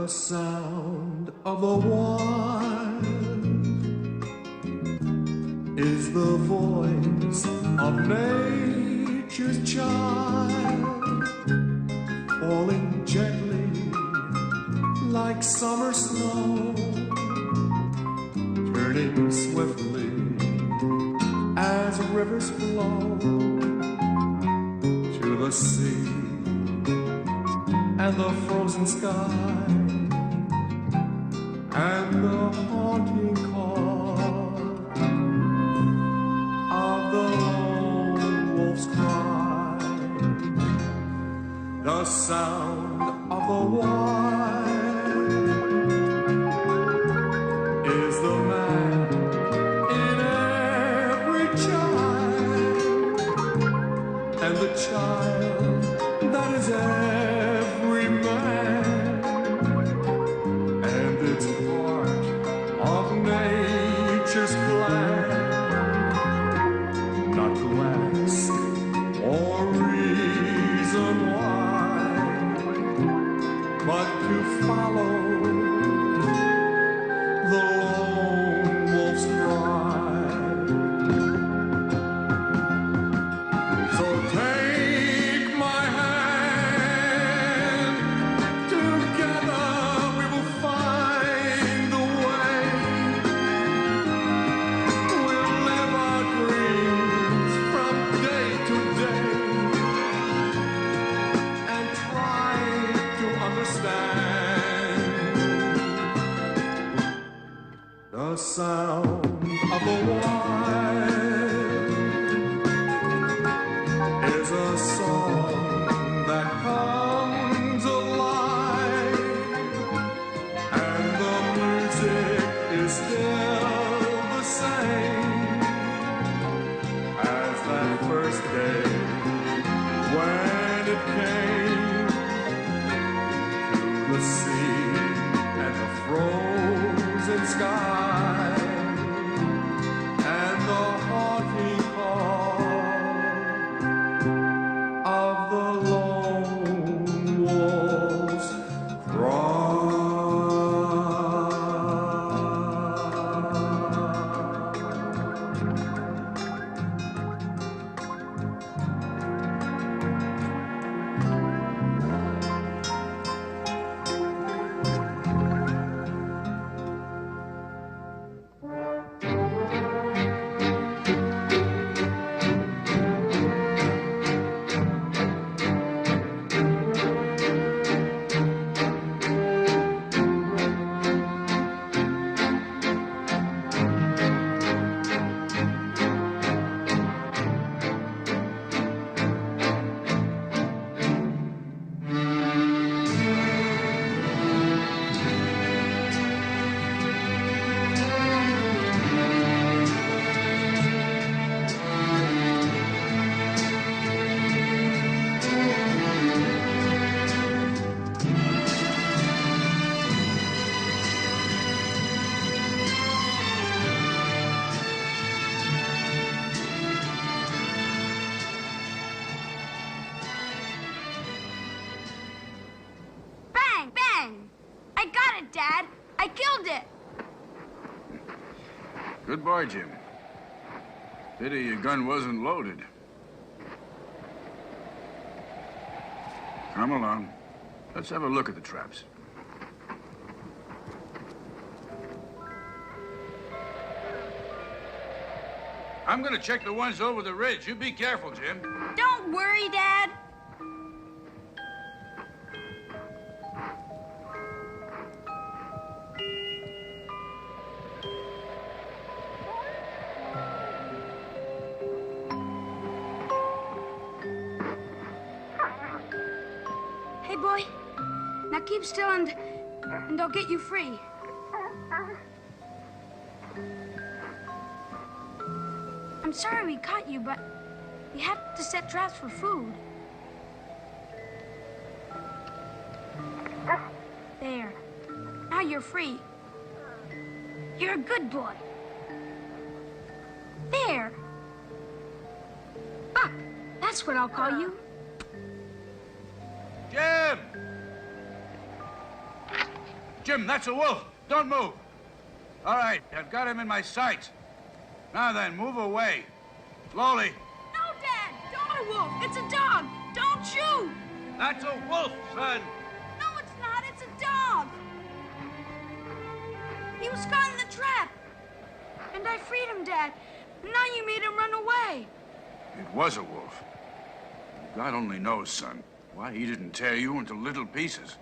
The sound of the wild is the voice of nature's child, falling gently like summer snow, turning swiftly as rivers flow to the sea and the frozen sky and the haunting call of the lone wolf's cry. The sound of the wild is the man in every child, and the child that is every man, and it's part of nature's plan, not to ask or reason why, but to follow the lone wolf's cry. So take my hand, together we will find the way. We'll live our dreams from day to day and try to understand the sound of the wild is a song that comes alive, and the music is still the same as that first day when it came to the sea and the frozen sky and the haunting call of the lone wolf's Dad. I killed it. Good boy, Jim. Pity your gun wasn't loaded. Come along. Let's have a look at the traps. I'm gonna check the ones over the ridge. You be careful, Jim. Don't worry, Dad. Hey, boy. Now keep still and I'll get you free. I'm sorry we caught you, but we have to set traps for food. There. Now you're free. You're a good boy. There. Buck, that's what I'll call you. Jim! Jim, that's a wolf. Don't move. All right, I've got him in my sights. Now then, move away. Slowly. No, Dad! Don't a wolf! It's a dog! Don't shoot! That's a wolf, son. No, it's not. It's a dog. He was caught in the trap. And I freed him, Dad. Now you made him run away. It was a wolf. God only knows, son, why he didn't tear you into little pieces.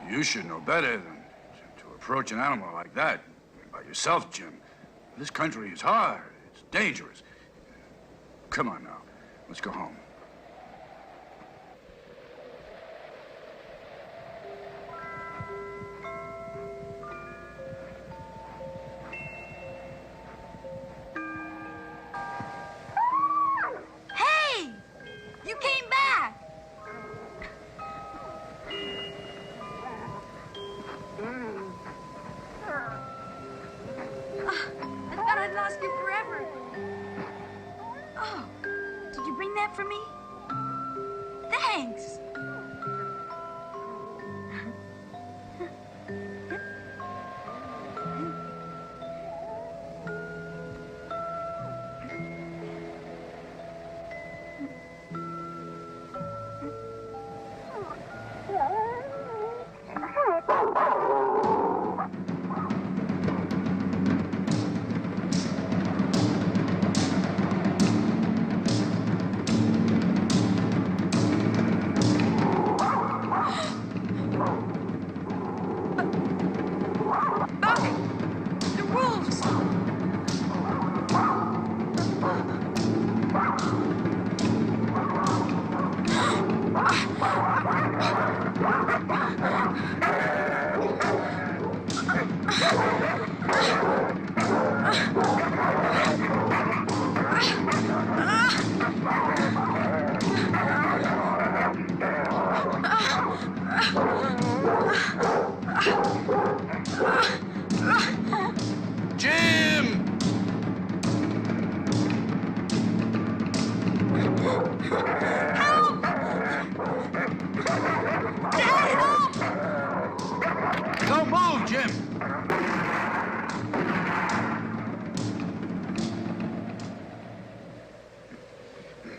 You should know better than to approach an animal like that by yourself, Jim. This country is hard. It's dangerous. Come on now. Let's go home. Hey! You came back! I thought I'd lost you forever. Oh, did you bring that for me? Thanks.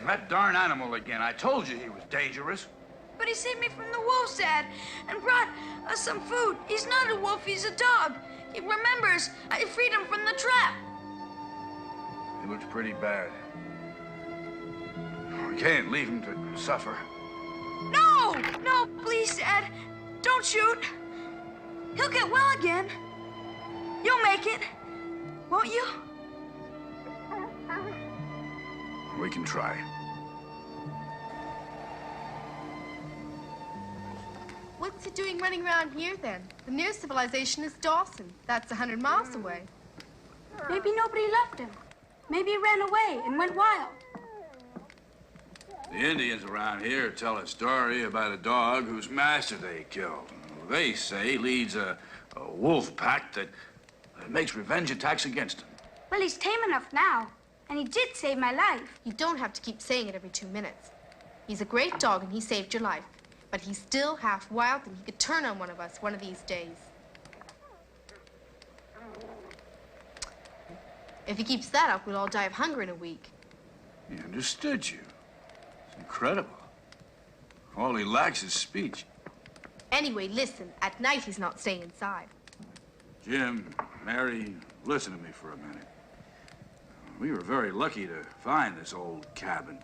That darn animal again. I told you he was dangerous. But he saved me from the wolves, Dad, and brought us some food. He's not a wolf, he's a dog. He remembers I freed him from the trap. He looks pretty bad. We can't leave him to suffer. No! No, please, Dad. Don't shoot. He'll get well again. You'll make it, won't you? We can try. What's he doing running around here, then? The nearest civilization is Dawson. That's 100 miles away. Maybe nobody left him. Maybe he ran away and went wild. The Indians around here tell a story about a dog whose master they killed. They say leads a wolf pack that makes revenge attacks against him. Well, he's tame enough now, and he did save my life. You don't have to keep saying it every 2 minutes. He's a great dog, and he saved your life. But he's still half wild, and he could turn on one of us one of these days. If he keeps that up, we'll all die of hunger in a week. He understood you. It's incredible. All he lacks is speech. Anyway, listen. At night, he's not staying inside. Jim, Mary, listen to me for a minute. We were very lucky to find this old cabin.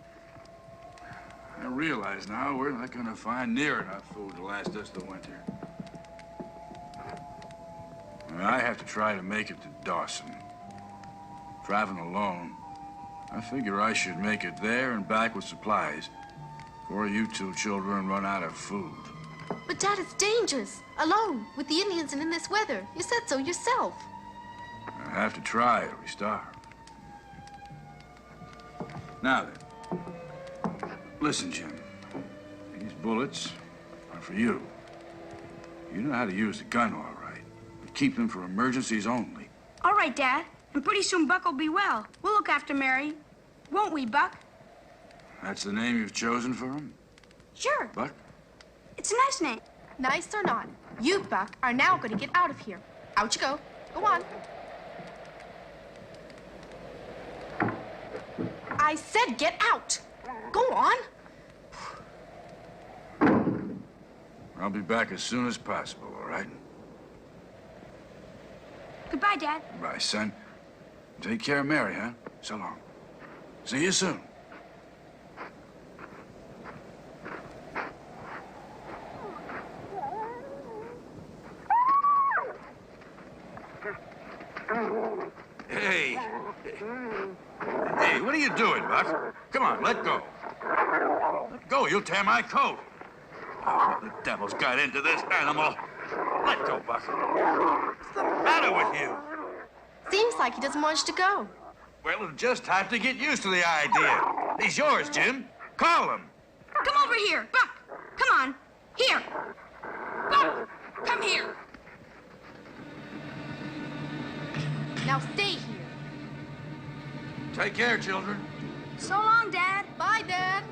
I realize now we're not going to find near enough food to last us the winter. I have to try to make it to Dawson. Traveling alone, I figure I should make it there and back with supplies before you two children run out of food. But, Dad, it's dangerous. Alone, with the Indians and in this weather. You said so yourself. I have to try or we starve. Now then. Listen, Jim. These bullets are for you. You know how to use the gun all right. But keep them for emergencies only. All right, Dad. And pretty soon Buck will be well. We'll look after Mary. Won't we, Buck? That's the name you've chosen for him? Sure. Buck? It's a nice name. Nice or not, You, Buck, are now going to get out of here. Out you go. Go on. I said get out. Go on. I'll be back as soon as possible, all right? Goodbye, Dad. Bye, son. Take care of Mary, huh? So long. See you soon. Hey. Hey, what are you doing, Buck? Come on, let go. Let go, you'll tear my coat. Oh, what the devil's got into this animal? Let go, Buck. What's the matter with you? Seems like he doesn't want you to go. Well, he'll just have to get used to the idea. He's yours, Jim. Call him. Come over here, Buck. Come on. Here. Buck, come here. Now stay here. Take care, children. So long, Dad. Bye, Dad.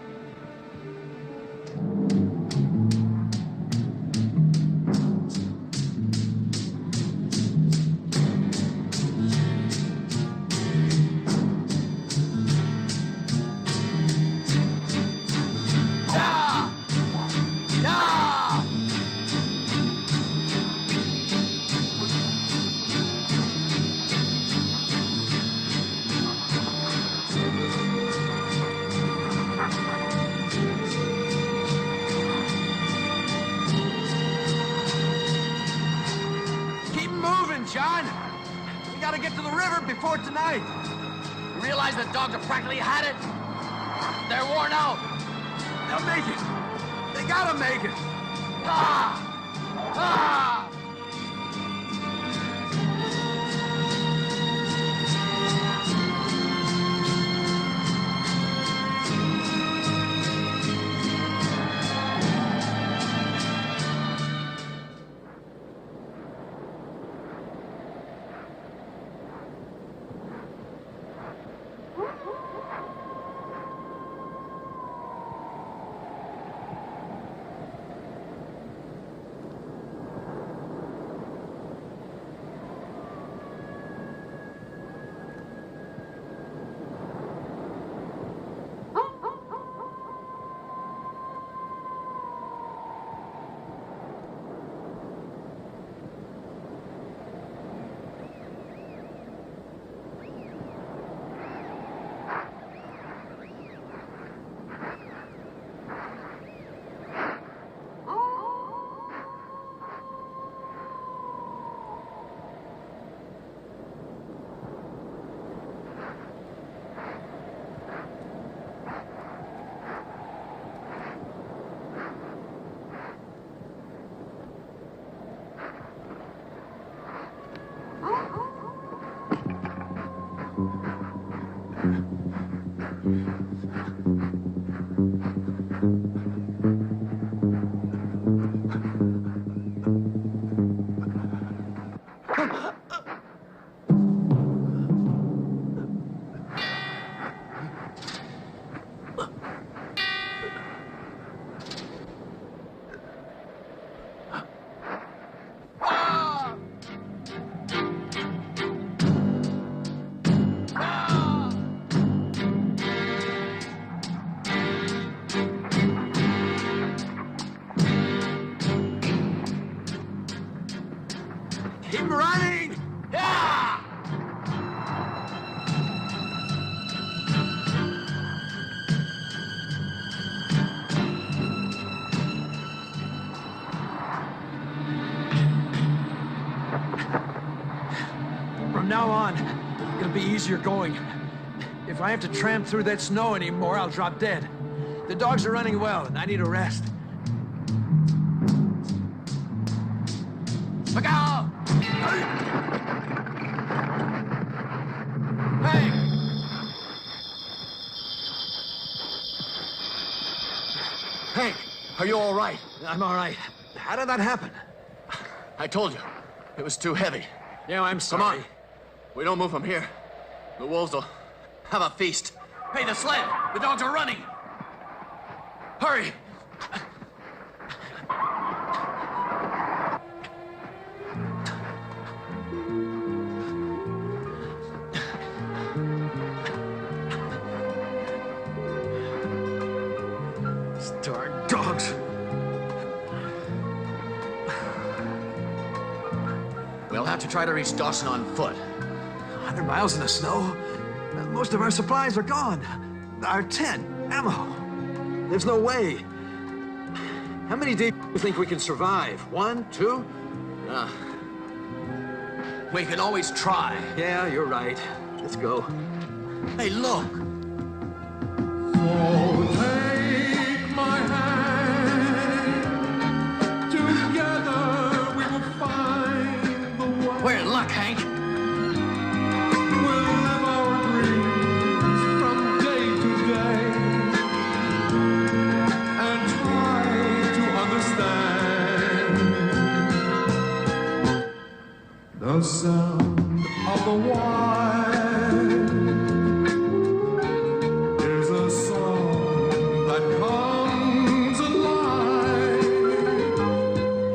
John, we gotta get to the river before tonight. You realize the dogs have practically had it? They're worn out. They'll make it. They gotta make it. Ah! Ah! Keep running! Yeah! From now on, it'll be easier going. If I have to tramp through that snow anymore, I'll drop dead. The dogs are running well, and I need a rest. Look out! Hey! Hank, are you all right? I'm all right. How did that happen? I told you, it was too heavy. Yeah, I'm sorry. Come on. We don't move from here. The wolves will have a feast. Hey, the sled! The dogs are running! Hurry! to try to reach Dawson on foot. 100 miles in the snow? Most of our supplies are gone. Our tent, ammo. There's no way. How many days do you think we can survive? 1, 2? We can always try. Yeah, you're right. Let's go. Hey, look. So take my hand. Together we will find the way. We're in luck, Hank. We'll live our dreams from day to day and try to understand the sound of the wild is a song that comes alive,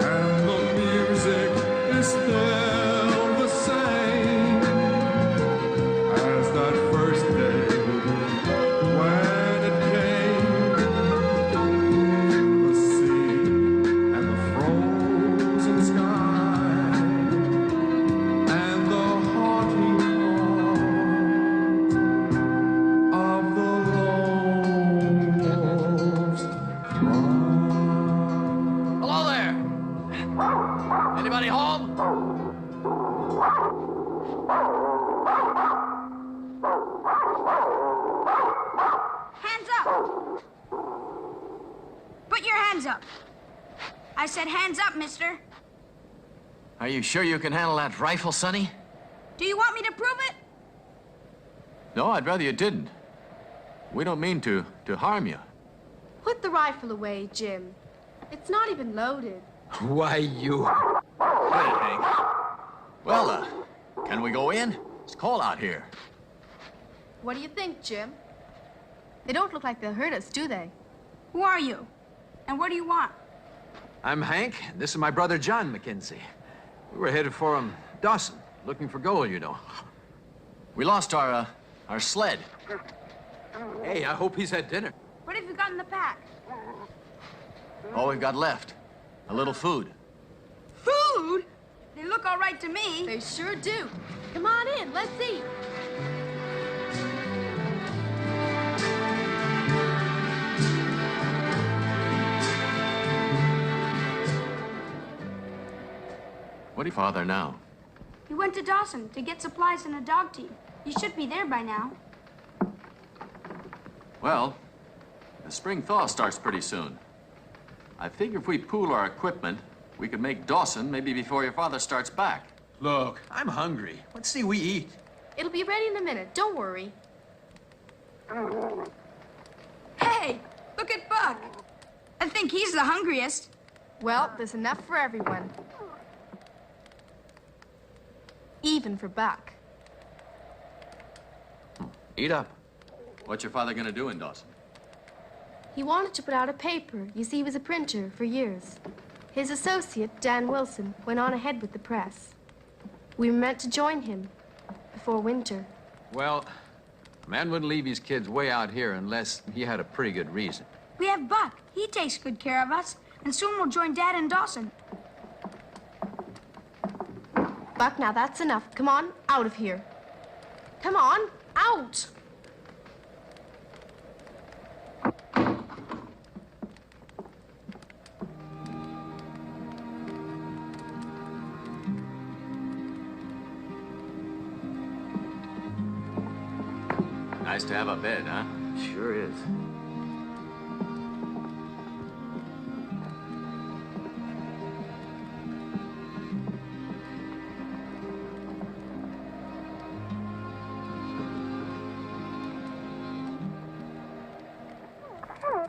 and the music is still the same as that first day when it came. The sea and the frozen sky and the haunting call of the lone wolf's cry. Hello there. Anybody home? Hands up! Put your hands up. I said hands up, mister. Are you sure you can handle that rifle, Sonny? Do you want me to prove it? No, I'd rather you didn't. We don't mean to harm you. Put the rifle away, Jim. It's not even loaded. Why, you... Hey, Hank. Well, can we go in? It's cold out here. What do you think, Jim? They don't look like they'll hurt us, do they? Who are you? And what do you want? I'm Hank, and this is my brother, John McKenzie. We were headed for, Dawson, looking for gold, you know. We lost our sled. Hey, I hope he's had dinner. What have you got in the pack? All we've got left. A little food. Food? They look all right to me. They sure do. Come on in, let's eat. What do you father now? You went to Dawson to get supplies and a dog team. You should be there by now. Well, the spring thaw starts pretty soon. I figure if we pool our equipment, we could make Dawson maybe before your father starts back. Look, I'm hungry. Let's see we eat. It'll be ready in a minute, don't worry. Hey, look at Buck. I think he's the hungriest. Well, there's enough for everyone. Even for Buck. Eat up. What's your father gonna do in Dawson? He wanted to put out a paper. You see, he was a printer for years. His associate, Dan Wilson, went on ahead with the press. We were meant to join him before winter. Well, a man wouldn't leave his kids way out here unless he had a pretty good reason. We have Buck. He takes good care of us. And soon we'll join Dad in Dawson. Buck, now that's enough. Come on, out of here. Come on, out! Nice to have a bed, huh? Sure is.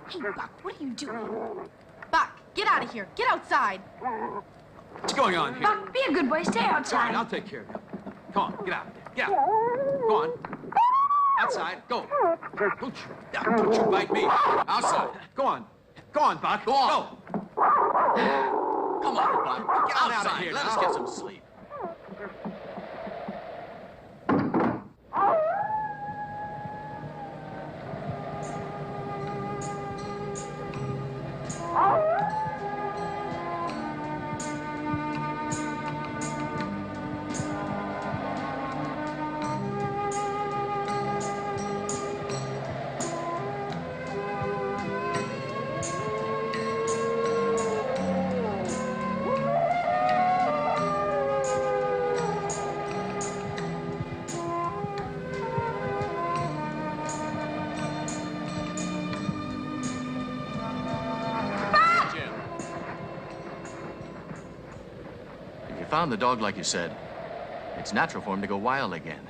Hey, Buck, what are you doing? Buck, get out of here. Get outside. What's going on here? Buck, be a good boy. Stay All right, outside. I'll take care of you. Come on, get out. Get out. Go on. Outside, go. Don't you bite me. Outside. Go on. Go on, Buck. Go on. Go. Come on, Buck. Get on out of Outside. here Let now. us get some sleep. found the dog like you said, it's natural for him to go wild again.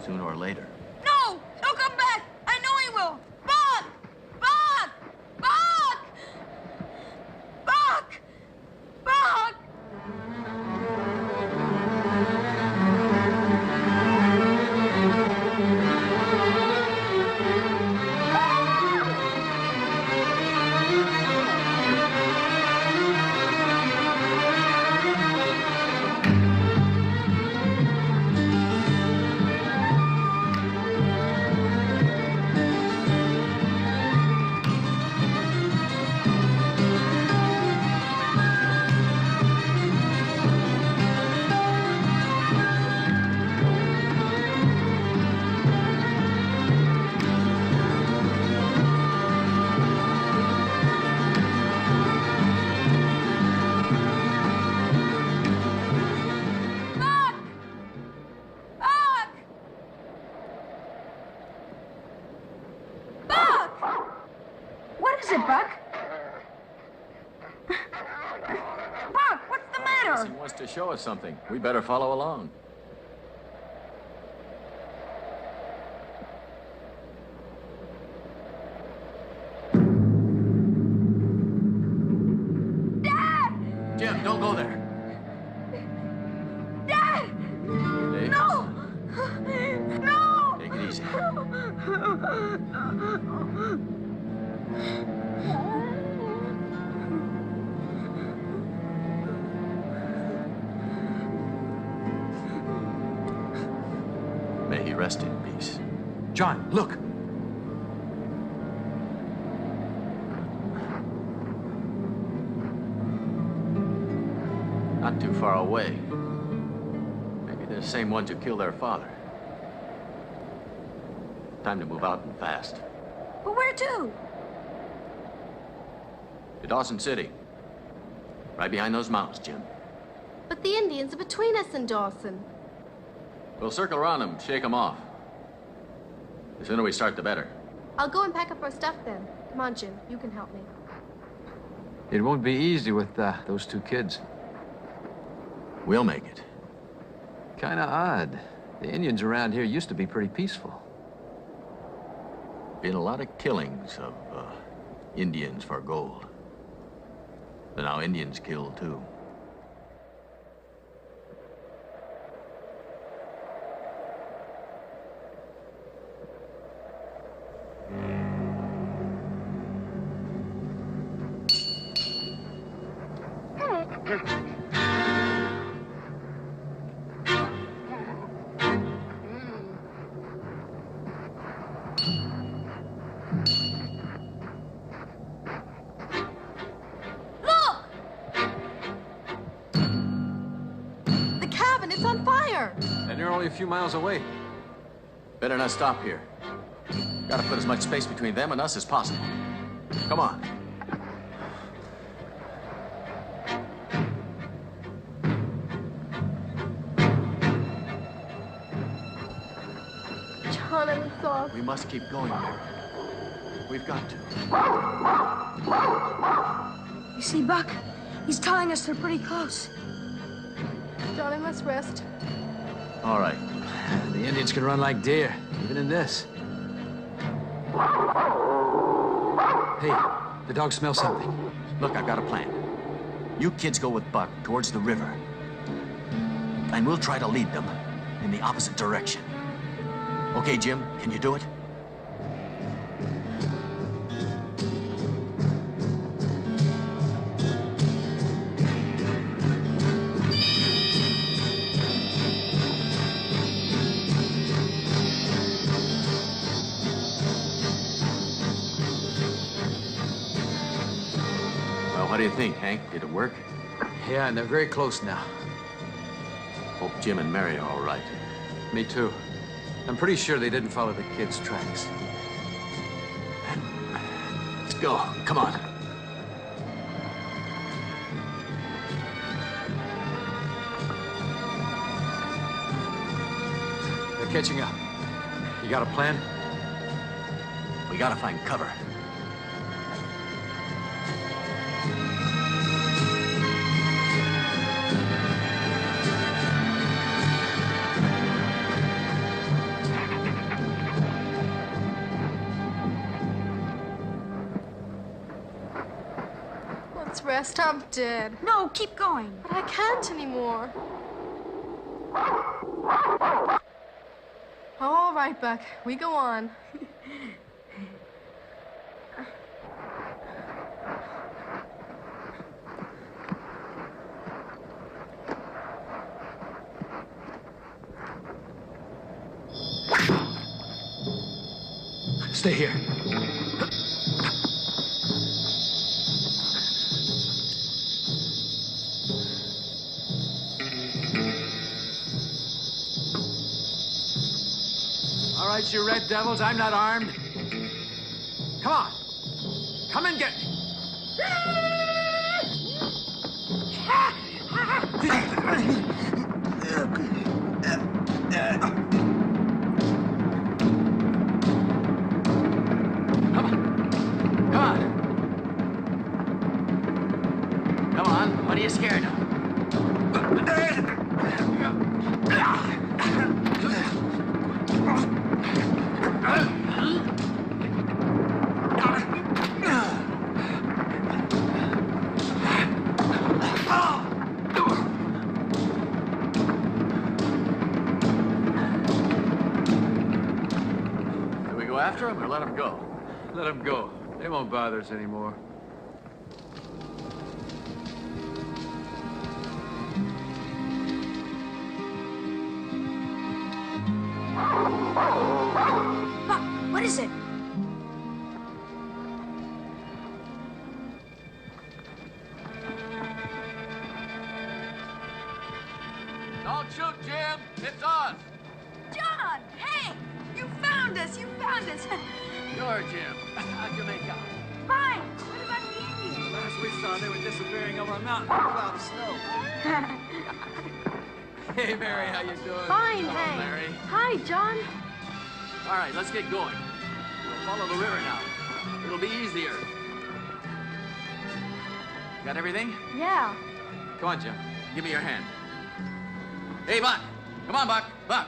Sooner or later. No! He'll come back! I know he will! Buck! Buck! Buck! Buck! Buck! To show us something. We better follow along. Dad! Jim, don't go there. Dad! Dave? No! No! Take it easy. May he rest in peace. John, look. Not too far away. Maybe they're the same ones who killed their father. Time to move out and fast. But where to? To Dawson City. Right behind those mountains, Jim. But the Indians are between us and Dawson. We'll circle around them, shake them off. The sooner we start, the better. I'll go and pack up our stuff then. Come on, Jim. You can help me. It won't be easy with those two kids. We'll make it. Kinda odd. The Indians around here used to be pretty peaceful. Been a lot of killings of Indians for gold. But now Indians kill too. A few miles away. Better not stop here. Gotta put as much space between them and us as possible. Come on. John, I'm sorry. We must keep going, Mary. We've got to. You see, Buck? He's telling us they're pretty close. John, I must rest. All right. The Indians can run like deer, even in this. Hey, the dog smells something. Look, I've got a plan. You kids go with Buck towards the river. And we'll try to lead them in the opposite direction. Okay, Jim, can you do it? What do you think, Hank? Did it work? Yeah, and they're very close now. Hope Jim and Mary are all right. Me too. I'm pretty sure they didn't follow the kids' tracks. Let's go. Come on. They're catching up. You got a plan? We gotta find cover. rest. I'm dead. No, keep going. But I can't anymore. All right, Buck. We go on. Stay here. All right, you red devils, I'm not armed. Come on. Come and get me. Come on, what are you scared of? Do we go after him or let him go? Let them go. They won't bother us anymore. Buck, what is it? Don't shoot, Jim. It's us. John! Hey! You found us! You found us! You're Jim. How'd you make out? Fine! What about the Indians? Last we saw, they were disappearing over a mountain in a cloud of snow. Hey, Mary, how you doing? Fine, Hello, Hank. Mary. Hi, John. All right, let's get going. We'll follow the river now. It'll be easier. Got everything? Yeah. Come on, Jim. Give me your hand. Hey, Buck. Come on, Buck. Buck.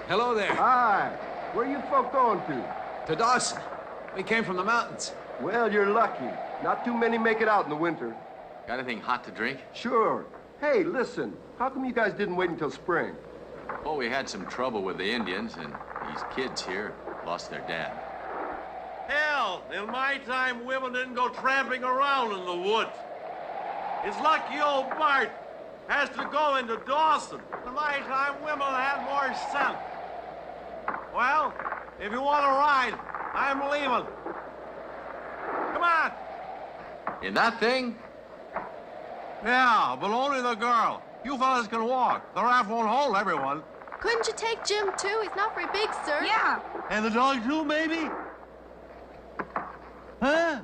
Hello there. Hi. Where you folk going to? To Dawson. We came from the mountains. Well, you're lucky. Not too many make it out in the winter. Got anything hot to drink? Sure. Hey, listen. How come you guys didn't wait until spring? Oh, we had some trouble with the Indians, and these kids here lost their dad. Hell, in my time, women didn't go tramping around in the woods. It's lucky old Bart has to go into Dawson. In my time, women had more sense. Well, if you want to ride, I'm leaving. Come on. In that thing? Yeah, but only the girl. You fellas can walk. The raft won't hold everyone. Couldn't you take Jim, too? He's not very big, sir. Yeah. And the dog, too, maybe? Huh?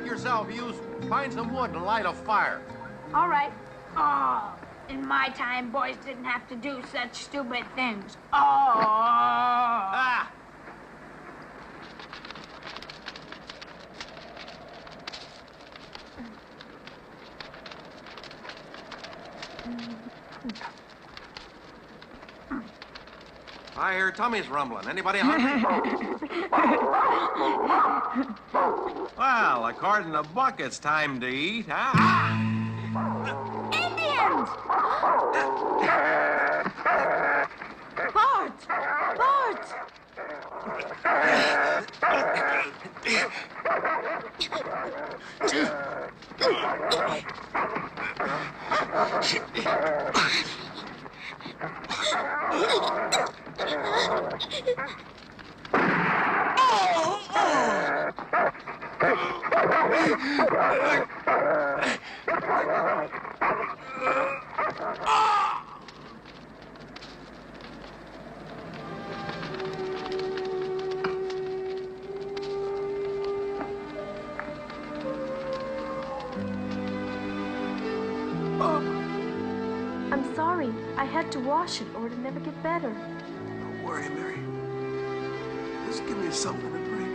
make yourself useful. Find some wood and light a fire. All right. Oh, in my time, boys didn't have to do such stupid things. Oh! Ah! I hear Tummy's rumbling. Anybody hungry? Well, according to Buck, it's time to eat, huh? Indians! Bart! Bart! I'm sorry. I had to wash it or it'd never get better. Don't worry, Mary. Just give me something to drink.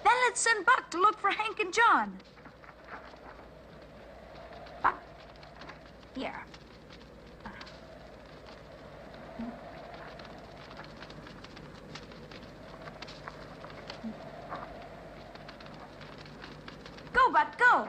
Then let's send Buck to look for Hank and John. Buck, here. Go, Buck, go.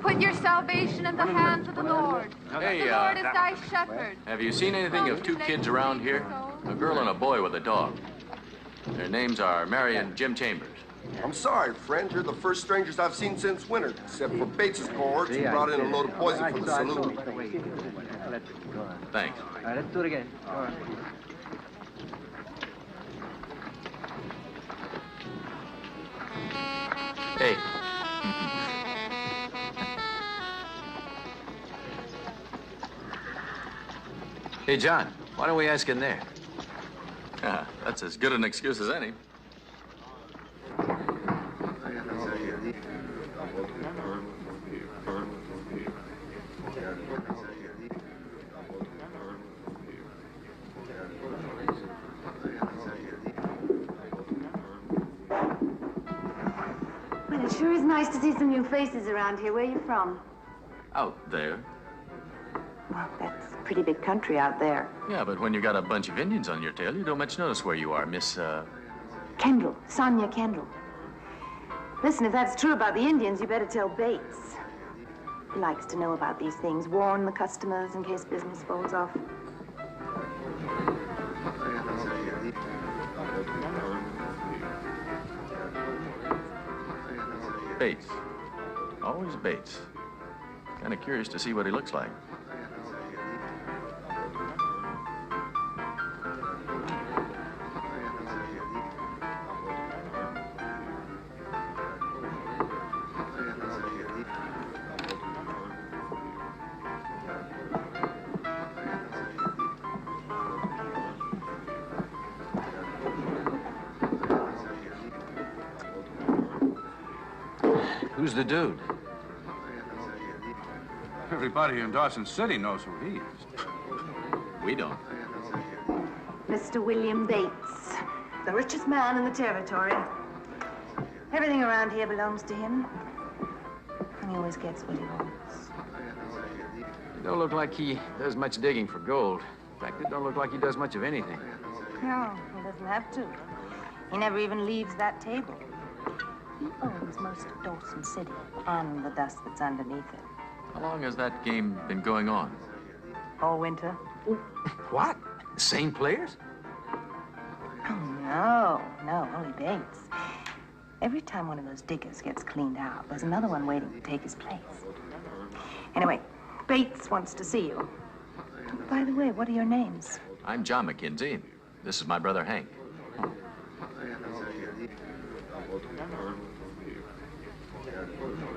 Put your salvation in the hands of the Lord. Hey, The Lord is thy shepherd. have you seen anything of two kids around here? A girl and a boy with a dog. Their names are Mary and Jim Chambers. I'm sorry, friend. You're the first strangers I've seen since winter, except for Bates's cohorts who brought in a load of poison for the saloon. Thanks. All right, let's do it again. All right. Hey. Hey, John, why don't we ask in there? That's as good an excuse as any. Well, it sure is nice to see some new faces around here. Where are you from? Out there. Well, that's a pretty big country out there. Yeah, but when you got a bunch of Indians on your tail, you don't much notice where you are, Miss, Kendall. Sonia Kendall. Listen, if that's true about the Indians, you better tell Bates. He likes to know about these things. Warn the customers in case business falls off. Bates. Always Bates. Kind of curious to see what he looks like. Who's the dude? Everybody in Dawson City knows who he is. We don't. Mr. William Bates, the richest man in the territory. Everything around here belongs to him. And he always gets what he wants. Don't look like he does much digging for gold. fact, it don't look like he does much of anything. No, he doesn't have to. He never even leaves that table. He owns most of Dawson City and the dust that's underneath it. How long has that game been going on? All winter. What? The same players? Oh, no, only Bates. Every time one of those diggers gets cleaned out, there's another one waiting to take his place. Anyway, Bates wants to see you. By the way, what are your names? I'm John McKenzie. This is my brother Hank.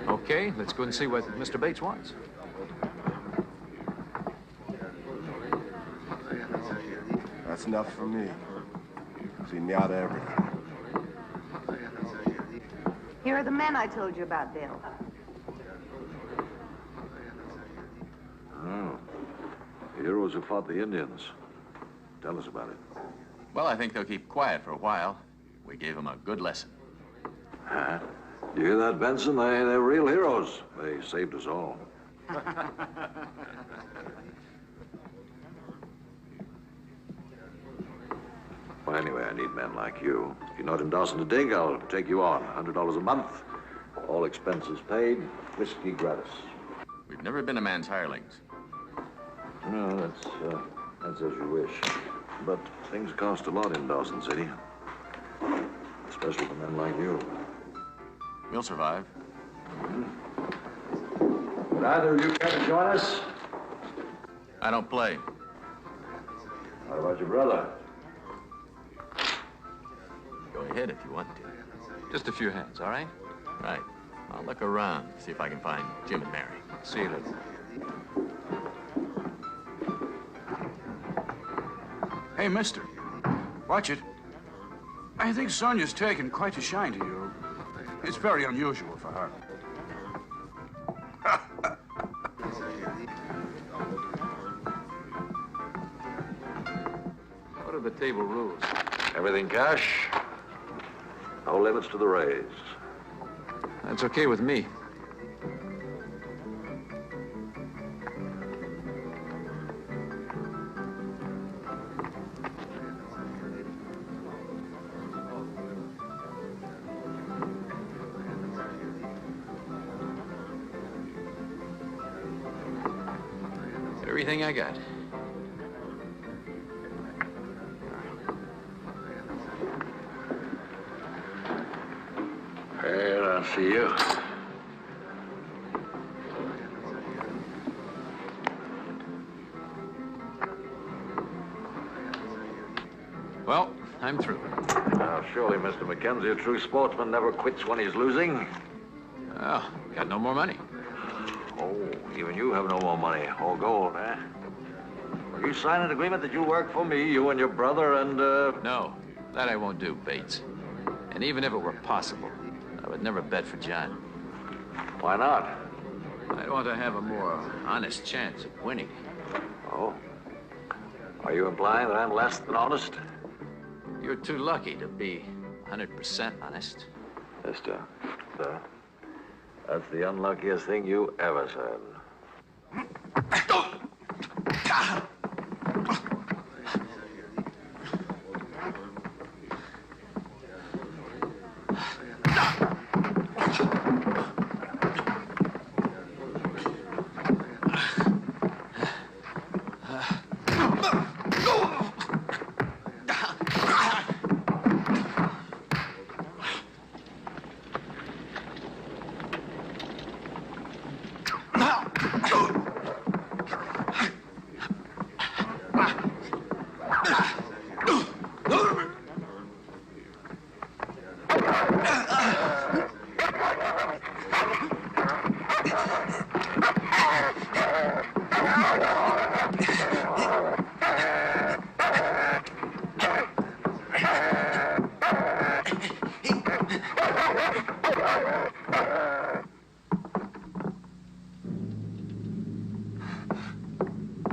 Okay, let's go and see what Mr. Bates wants. That's enough for me. Clean me out of everything. Here are the men I told you about, Bill. Oh. The heroes who fought the Indians. Tell us about it. Well, I think they'll keep quiet for a while. We gave them a good lesson. Huh? You hear that, Benson? They're real heroes. They saved us all. Well, anyway, I need men like you. If you're not in Dawson to dig, I'll take you on. $100 a month, all expenses paid, whiskey gratis. We've never been a man's hirelings. No, that's as you wish. But things cost a lot in Dawson City. Especially for men like you. We'll survive. Would either of you care to join us? I don't play. What about your brother? Go ahead if you want to. Just a few hands, all right? Right. I'll look around, see if I can find Jim and Mary. See you later. Hey, mister. Watch it. I think Sonia's taken quite a shine to you. It's very unusual for her. What are the table rules? Everything cash. No limits to the raise. That's okay with me. Everything I got. Here, I see you. Well, I'm through. Now, surely, Mr. Mackenzie, a true sportsman never quits when he's losing. Oh, got no more money. Oh, even you have no more money. All gold, eh? Will you sign an agreement that you'll work for me, you and your brother, and, No, that I won't do, Bates. And even if it were possible, I would never bet for John. Why not? I'd want to have a more honest chance of winning. Oh? Are you implying that I'm less than honest? You're too lucky to be 100% honest. Mister, sir, that's the unluckiest thing you ever said.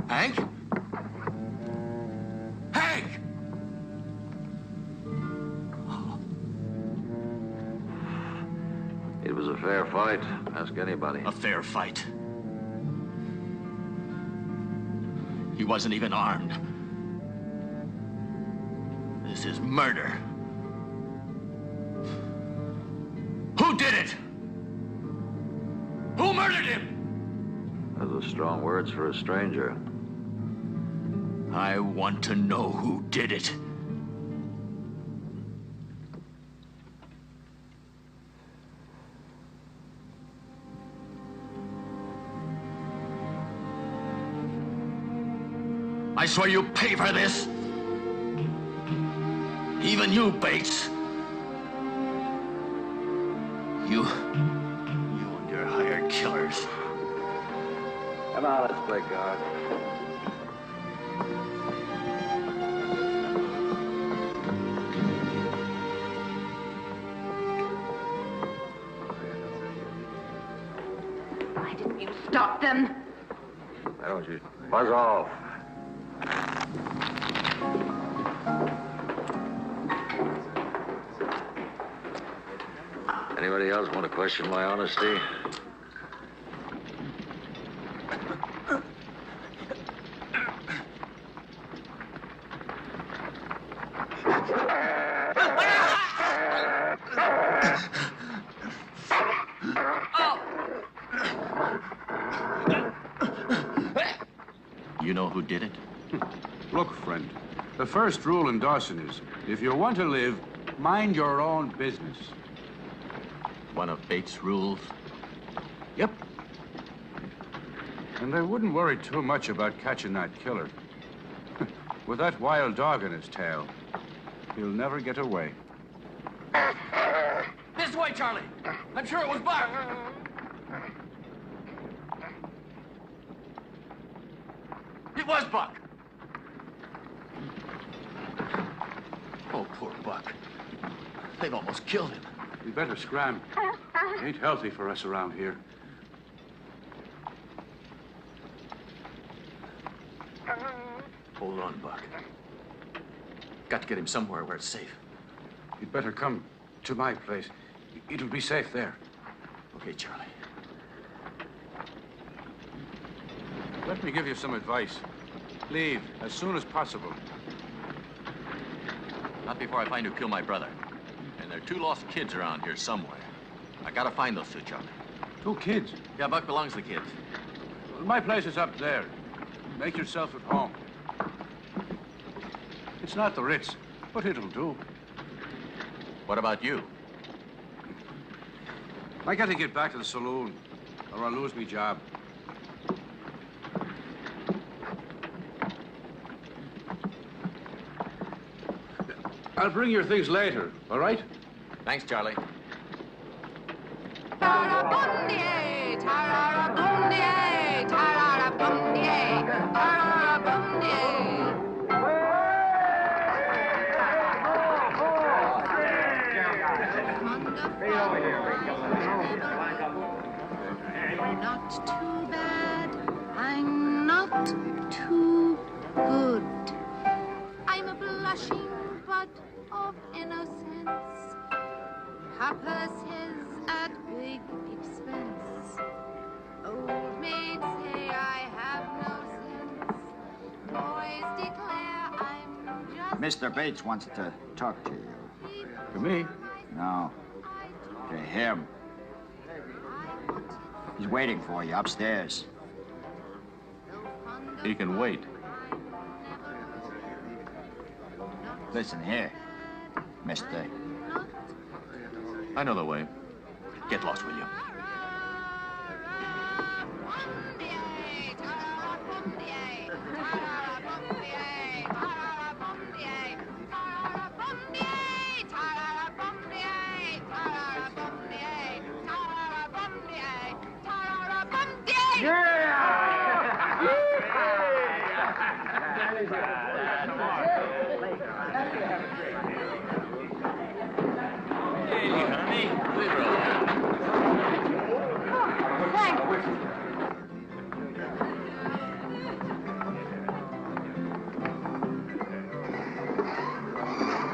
Hank? Hank! It was a fair fight. Ask anybody. A fair fight. He wasn't even armed. This is murder. Who did it? Who murdered him? Those are strong words for a stranger. I want to know who did it. I swear you pay for this. Even you, Bates. You and your hired killers. Come on, let's play cards. Why didn't you stop them? Why don't you buzz off? Anybody else want to question my honesty? You know who did it? Look, friend, the first rule in Dawson is, if you want to live, mind your own business. One of Bates' rules? Yep. And I wouldn't worry too much about catching that killer. With that wild dog in his tail, he'll never get away. This way, Charlie. I'm sure it was Buck. It was Buck. Oh, poor Buck. They've almost killed him. We better scram. It ain't healthy for us around here. Hold on, Buck. Got to get him somewhere where it's safe. You'd better come to my place. It'll be safe there. Okay, Charlie. Let me give you some advice. Leave as soon as possible. Not before I find who killed my brother. And there are 2 lost kids around here somewhere. I gotta find those 2, Charlie. 2 kids? Yeah, Buck belongs to the kids. My place is up there. Make yourself at home. It's not the Ritz, but it'll do. What about you? I gotta get back to the saloon, or I'll lose my job. I'll bring your things later, all right? Thanks, Charlie. Not too bad. I'm not too good. I'm a blushing bud of innocence. Papa says at big expense. Old maids say I have no sense. Boys declare I'm just... Mr. Bates wants to talk to you. To me? No. To him. He's waiting for you upstairs. He can wait. Listen here, mister. I know the way. Get lost, will you?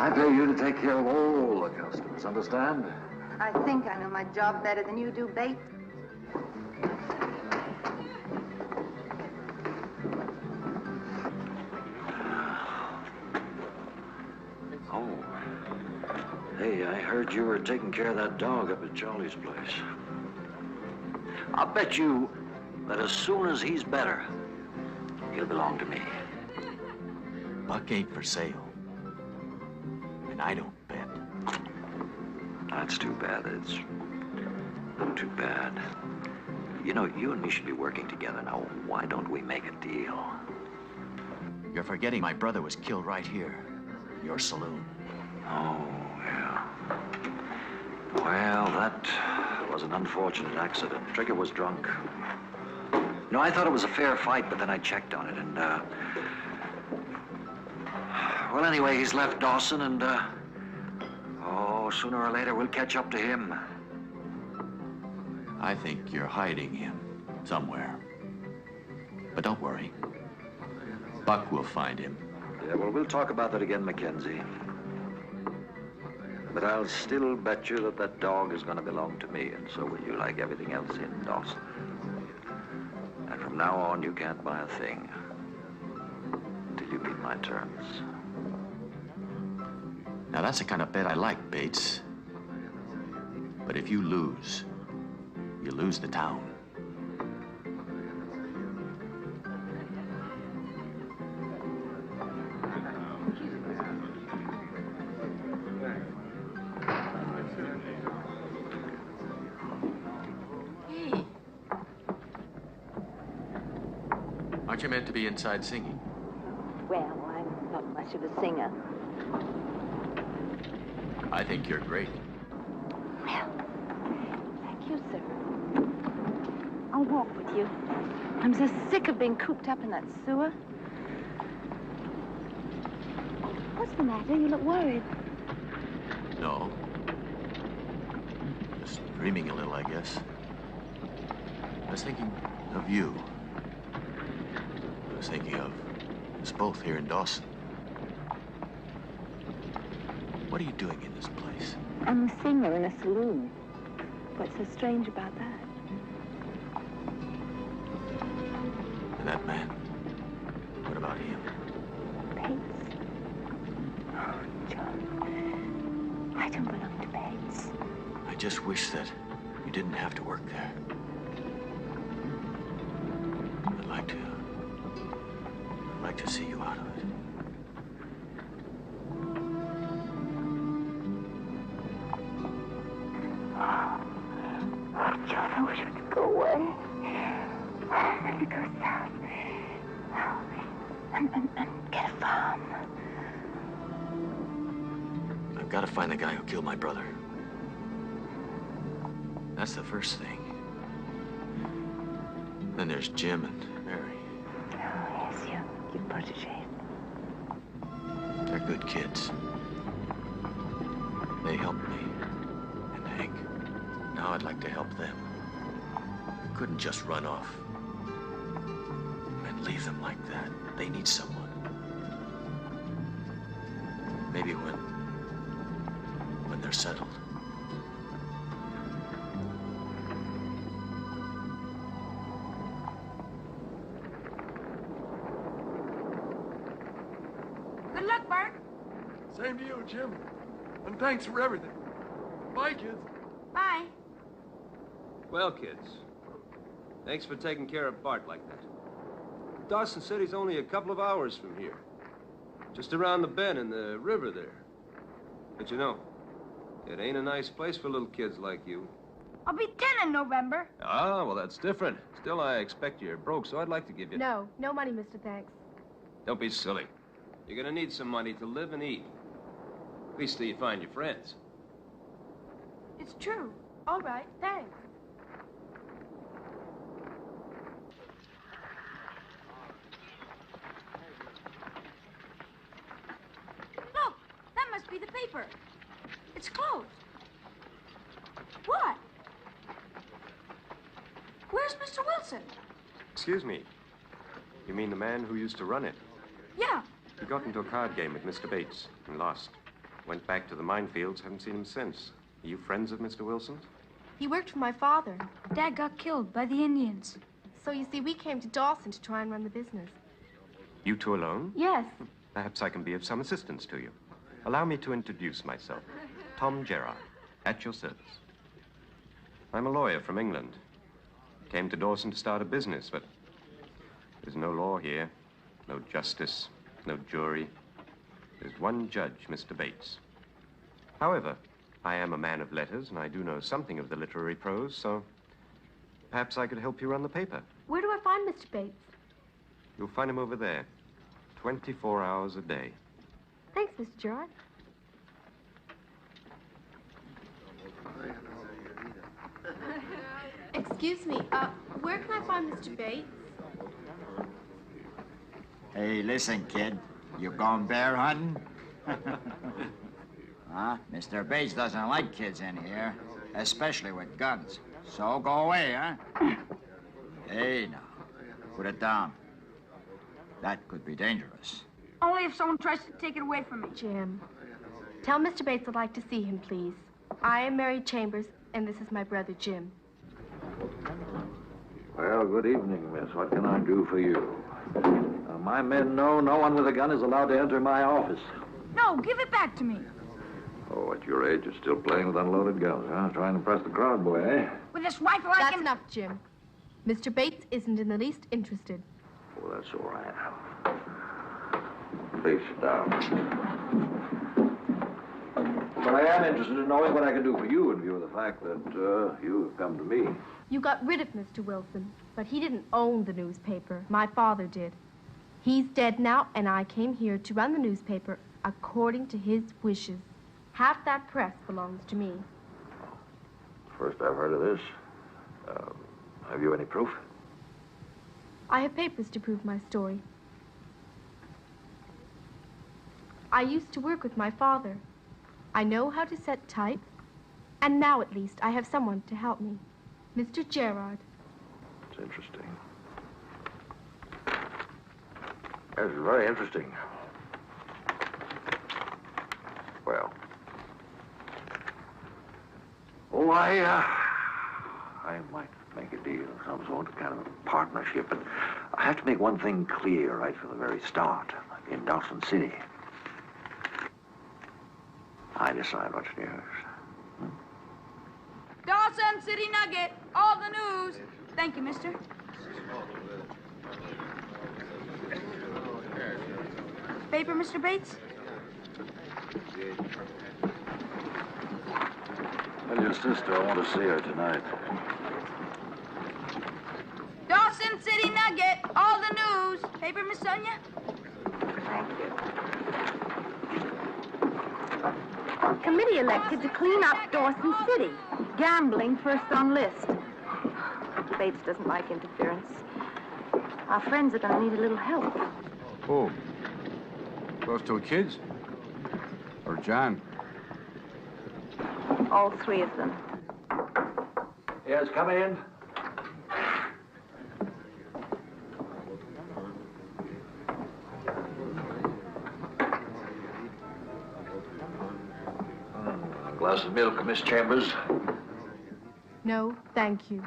I pay you to take care of all the customers, understand? I think I know my job better than you do, Bates. I heard you were taking care of that dog up at Charlie's place. I'll bet you that as soon as he's better, he'll belong to me. Buck ain't for sale. And I don't bet. That's too bad. It's too bad. You know, you and me should be working together now. Why don't we make a deal? You're forgetting my brother was killed right here. Your saloon. Oh, yeah. Well, that was an unfortunate accident. Trigger was drunk. You know, I thought it was a fair fight, but then I checked on it, and, well, anyway, he's left Dawson, and, oh, sooner or later, we'll catch up to him. I think you're hiding him somewhere. But don't worry. Buck will find him. Yeah, well, we'll talk about that again, Mackenzie. But I'll still bet you that that dog is going to belong to me, and so will you, like everything else in Dawson. And from now on, you can't buy a thing until you meet my terms. Now, that's the kind of bet I like, Bates. But if you lose, you lose the town. Aren't you meant to be inside singing? Well, I'm not much of a singer. I think you're great. Well, thank you, sir. I'll walk with you. I'm so sick of being cooped up in that sewer. What's the matter? You look worried. No. Just dreaming a little, I guess. I was thinking of you. I was thinking of us both here in Dawson. What are you doing in this place? I'm a singer in a saloon. What's so strange about that? And that man? What about him? Bates. Oh, John. I don't belong to Bates. I just wish that you didn't have to work there. I'd like to see you out of it. Oh, John, I wish we could go away. We could go south. And get a farm. I've got to find the guy who killed my brother. That's the first thing. Then there's Jim and Mary. Oh, yes, your protege. They're good kids. They helped me. And Hank. Now I'd like to help them. I couldn't just run off. And leave them like that. They need someone. Maybe when they're settled. Good luck, Bart. Same to you, Jim. And thanks for everything. Bye, kids. Bye. Well, kids, thanks for taking care of Bart like that. Dawson City's only a couple of hours from here. Just around the bend in the river there. But you know, it ain't a nice place for little kids like you. I'll be 10 in November. Ah, well, that's different. Still, I expect you're broke, so I'd like to give you... No money, Mr. Thanks. Don't be silly. You're gonna need some money to live and eat. At least till you find your friends. It's true. All right, thanks. Look, that must be the paper. It's closed. What? Where's Mr. Wilson? Excuse me. You mean the man who used to run it? Yeah. He got into a card game with Mr. Bates and lost. Went back to the minefields, haven't seen him since. Are you friends of Mr. Wilson's? He worked for my father. Dad got killed by the Indians. So you see, we came to Dawson to try and run the business. You two alone? Yes. Perhaps I can be of some assistance to you. Allow me to introduce myself. Tom Gerard, at your service. I'm a lawyer from England. Came to Dawson to start a business, but there's no law here, no justice, no jury. There's one judge, Mr. Bates. However, I am a man of letters, and I do know something of the literary prose, so perhaps I could help you run the paper. Where do I find Mr. Bates? You'll find him over there, 24 hours a day. Thanks, Mr. Gerard. Excuse me, where can I find Mr. Bates? Hey, listen, kid. You going bear hunting? Huh? Mr. Bates doesn't like kids in here, especially with guns. So go away, huh? Hey, now. Put it down. That could be dangerous. Only if someone tries to take it away from me. Jim, tell Mr. Bates I'd like to see him, please. I am Mary Chambers, and this is my brother, Jim. Well, good evening, miss. What can I do for you? My men know no one with a gun is allowed to enter my office. No, give it back to me. Oh, at your age, you're still playing with unloaded guns, huh? Trying to impress the crowd, boy, eh? With this rifle, I That's can... enough, Jim. Mr. Bates isn't in the least interested. Oh, that's all right. Please sit down. But I am interested in knowing what I can do for you in view of the fact that you have come to me. You got rid of Mr. Wilson, but he didn't own the newspaper. My father did. He's dead now, and I came here to run the newspaper according to his wishes. Half that press belongs to me. First I've heard of this. Have you any proof? I have papers to prove my story. I used to work with my father. I know how to set type, and now at least I have someone to help me. Mr. Gerard. It's interesting. That's very interesting. Well. Oh, I might make a deal of some sort, kind of a partnership, but I have to make one thing clear right from the very start. In Dawson City, I decide what's yours. Dawson City Nugget, all the news. Thank you, mister. Paper, Mr. Bates? Tell your sister I want to see her tonight. Dawson City Nugget, all the news. Paper, Miss Sonia? Thank you. Committee elected to clean up Dawson City. Gambling first on list. Bates doesn't like interference. Our friends are going to need a little help. Who? Those two kids? Or John? All three of them. Yes, come in. A glass of milk, Miss Chambers. No, thank you.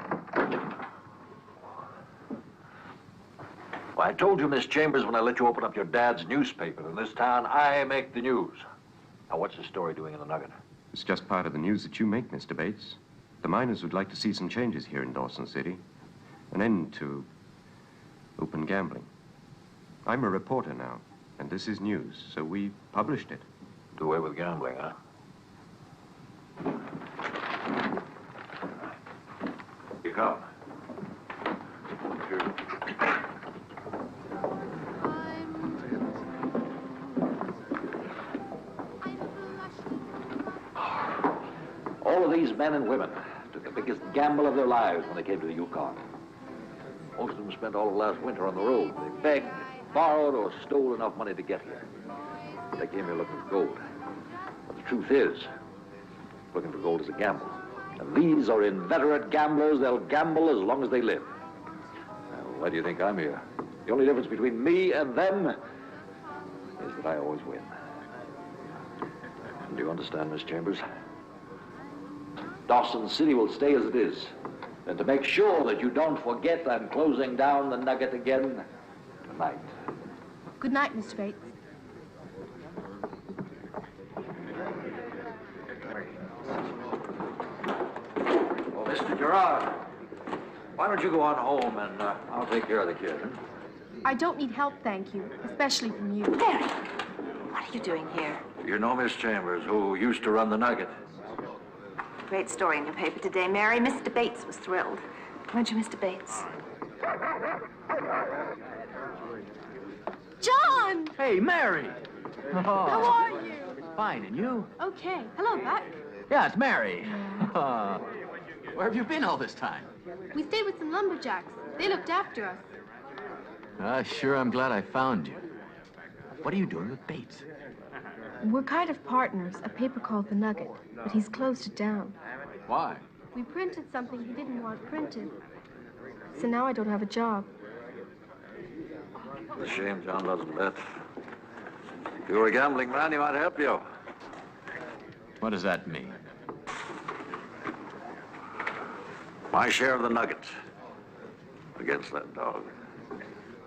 Well, I told you, Miss Chambers, when I let you open up your dad's newspaper in this town, I make the news. Now, what's the story doing in the Nugget? It's just part of the news that you make, Mr. Bates. The miners would like to see some changes here in Dawson City. An end to open gambling. I'm a reporter now, and this is news, so we published it. Do away with gambling, huh? You come. Here. All of these men and women took the biggest gamble of their lives when they came to the Yukon. Most of them spent all of last winter on the road. They begged, borrowed, or stole enough money to get here. They came here looking for gold. But the truth is, looking for gold is a gamble. And these are inveterate gamblers. They'll gamble as long as they live. Now, why do you think I'm here? The only difference between me and them is that I always win. Do you understand, Miss Chambers? Dawson City will stay as it is. And to make sure that you don't forget, I'm closing down the Nugget again tonight. Good night, Mr. Bates. Gerard, why don't you go on home and I'll take care of the kid. I don't need help, thank you, especially from you. Mary, what are you doing here? You know Miss Chambers, who used to run the Nugget. Great story in your paper today, Mary. Mr. Bates was thrilled. Weren't you, Mr. Bates? John! Hey, Mary! How are you? Fine, and you? Okay. Hello, Buck. Yeah, it's Mary. Where have you been all this time? We stayed with some lumberjacks. They looked after us. Sure, I'm glad I found you. What are you doing with Bates? We're kind of partners, a paper called The Nugget, but he's closed it down. Why? We printed something he didn't want printed. So now I don't have a job. It's a shame John doesn't bet. If you were a gambling man, he might help you. What does that mean? My share of the Nugget against that dog.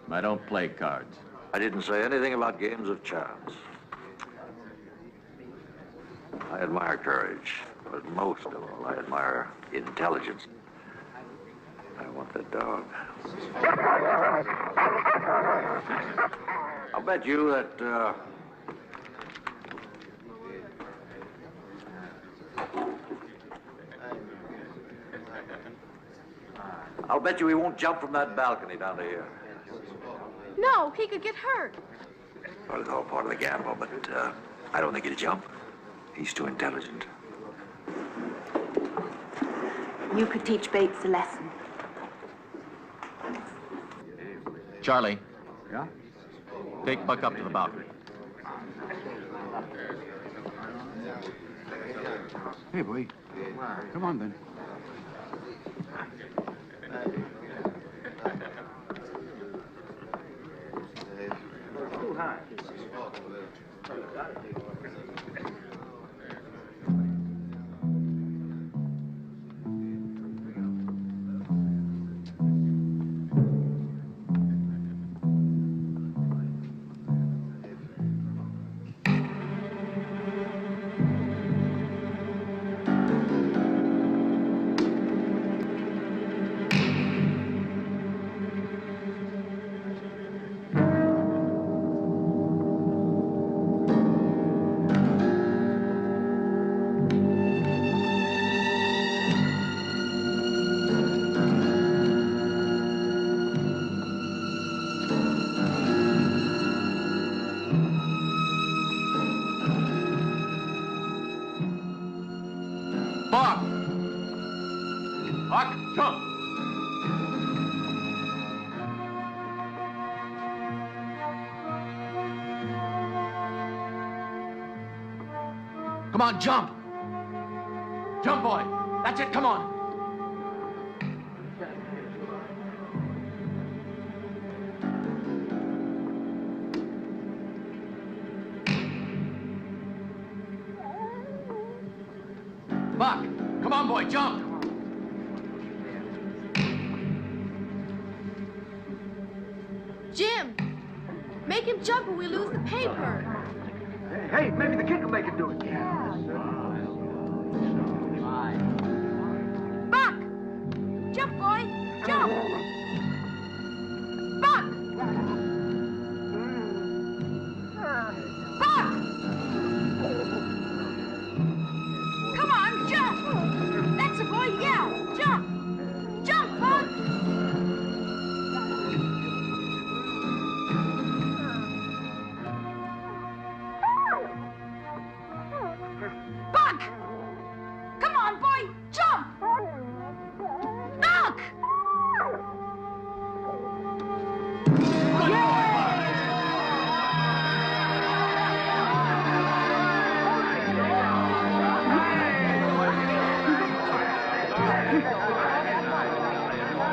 I don't play cards. I didn't say anything about games of chance. I admire courage, but most of all, I admire intelligence. I want that dog. I'll bet you that, I'll bet you he won't jump from that balcony down to here. No, he could get hurt. Well, it's all part of the gamble, but I don't think he'll jump. He's too intelligent. You could teach Bates a lesson. Charlie. Yeah? Take Buck up to the balcony. Hey, boy. Come on, then. Too high. Come on, jump! Jump, boy! That's it, come on! Buck! Come on, boy, jump! Jim! Make him jump or we lose the paper! Hey, maybe the kid will make it do it. Buck! Jump, boy! Jump! Buck! Buck! Come on, jump! That's the boy, yeah! Jump! Jump, Buck! Buck! Come on, boy! Jump! Buck!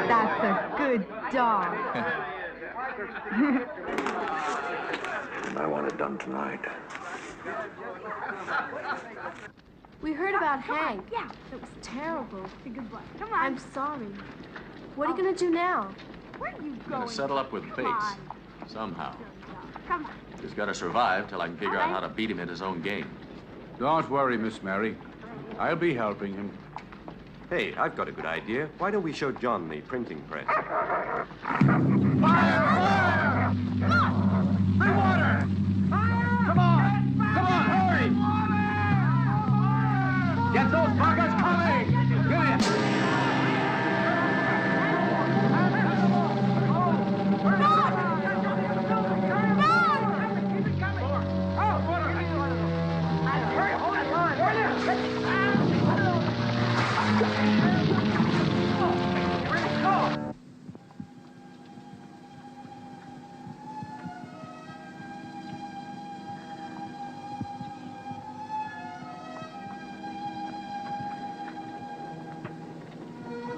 That's a good dog. I want it done tonight. We heard about Hank. Yeah. It was terrible. Say goodbye. Come on. I'm sorry. What are you gonna do now? Where are you I'm going? gonna settle up with Come Bates. on. Somehow. Come on. He's gotta survive till I can figure out how to beat him at his own game. Don't worry, Miss Mary. I'll be helping him. Hey, I've got a good idea. Why don't we show John the printing press? Fire! Fire! Free water! Come on! Come on, hurry! Get those buckets coming! Get it!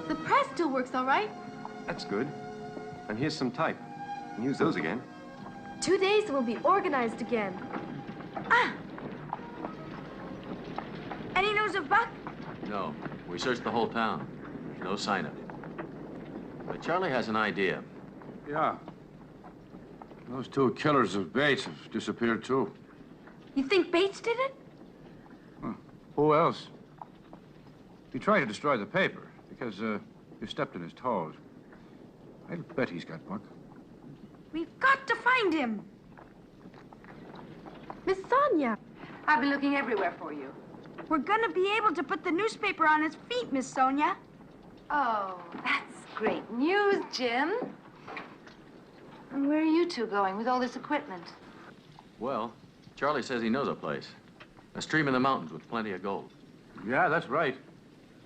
The press still works all right. That's good. And here's some type. You can use those again. 2 days and we'll be organized again. Any news of Buck? No. We searched the whole town. No sign of him. But Charlie has an idea. Yeah. Those two killers of Bates have disappeared, too. You think Bates did it? Who else? He tried to destroy the paper because you stepped on his toes. I'll bet he's got Buck. We've got to find him. Miss Sonia. I've been looking everywhere for you. We're gonna be able to put the newspaper on his feet, Miss Sonia. Oh, that's great news, Jim. And where are you two going with all this equipment? Well, Charlie says he knows a place. A stream in the mountains with plenty of gold. Yeah, that's right.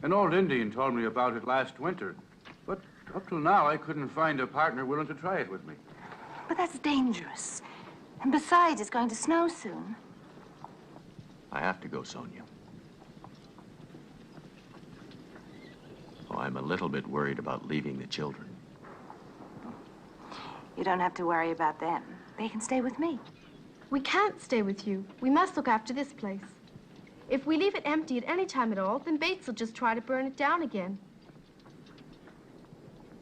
An old Indian told me about it last winter. But up till now, I couldn't find a partner willing to try it with me. But that's dangerous. And besides, it's going to snow soon. I have to go, Sonia. Oh, I'm a little bit worried about leaving the children. You don't have to worry about them. They can stay with me. We can't stay with you. We must look after this place. If we leave it empty at any time at all, then Bates will just try to burn it down again.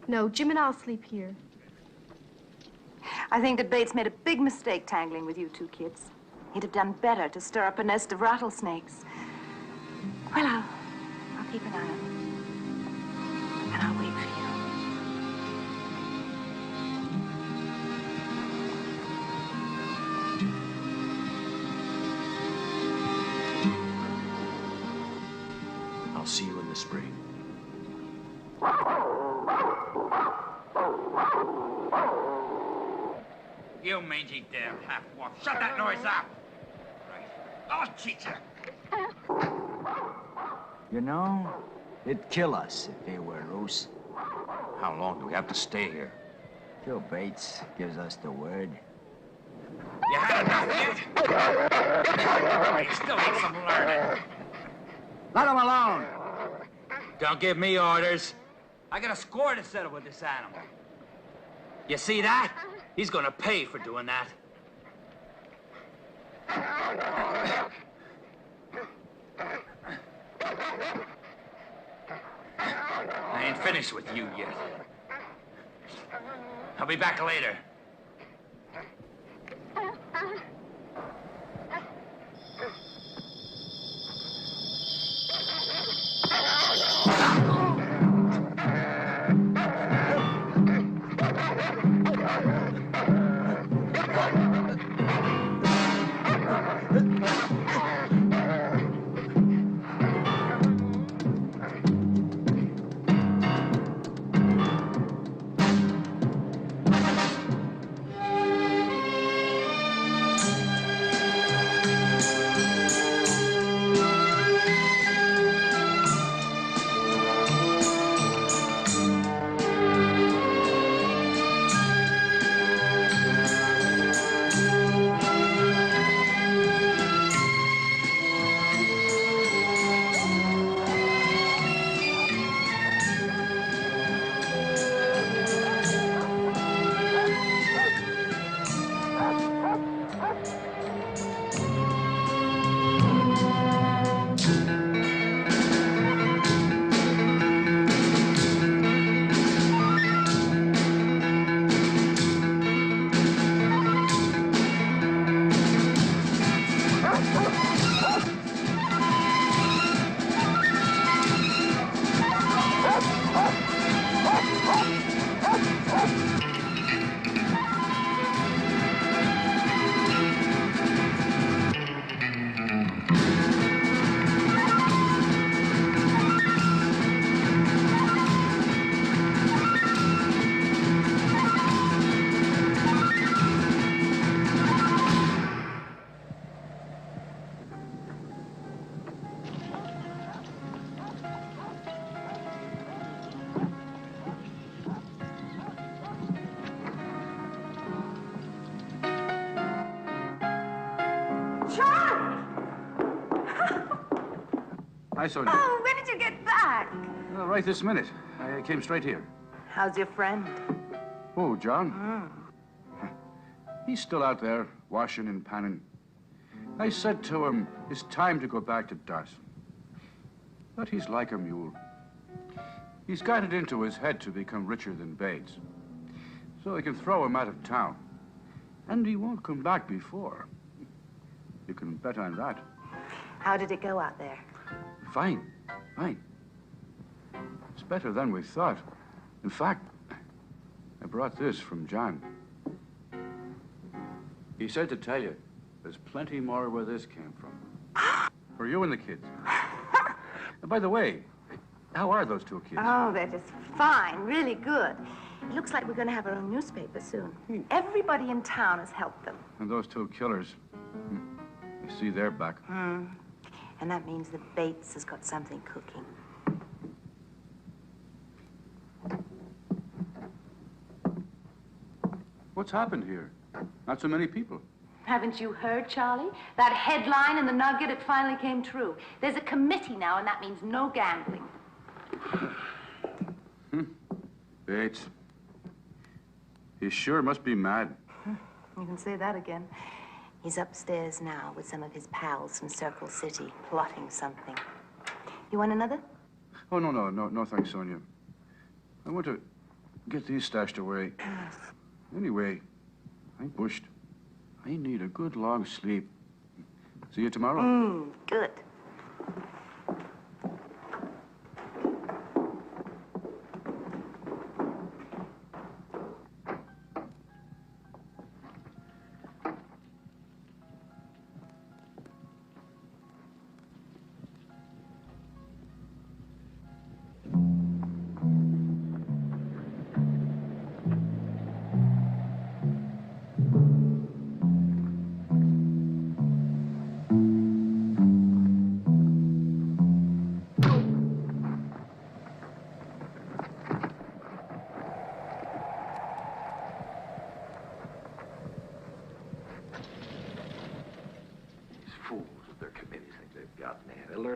No, Jim and I'll sleep here. I think that Bates made a big mistake tangling with you two kids. He'd have done better to stir up a nest of rattlesnakes. Well, I'll keep an eye on him. And I'll wait for you. I'll see you in the spring. You mangy damn half-wolf. Shut that noise up! Right. I'll teach you. You know, it'd kill us if they were loose. How long do we have to stay here? Till Bates gives us the word. You had enough yet? You still need some learning. Let him alone. Don't give me orders. I got a score to settle with this animal. You see that? He's gonna pay for doing that. I ain't finished with you yet. I'll be back later. Hi, Sonia. Oh, when did you get back? Right this minute. I came straight here. How's your friend? Oh, John? He's still out there, washing and panning. I said to him, it's time to go back to Dawson. But he's like a mule. He's got it into his head to become richer than Bates. So he can throw him out of town. And he won't come back before. You can bet on that. How did it go out there? Fine, fine. It's better than we thought. In fact, I brought this from John. He said to tell you, there's plenty more where this came from. For you and the kids. And by the way, how are those two kids? Oh, they're just fine, really good. It looks like we're going to have our own newspaper soon. Everybody in town has helped them. And those two killers, you see they're back. And that means that Bates has got something cooking. What's happened here? Not so many people. Haven't you heard, Charlie? That headline in the Nugget, it finally came true. There's a committee now, and that means no gambling. Bates. He sure must be mad. You can say that again. He's upstairs now with some of his pals from Circle City, plotting something. You want another? Oh, no, thanks, Sonia. I want to get these stashed away. Anyway, I'm bushed. I need a good long sleep. See you tomorrow. Good.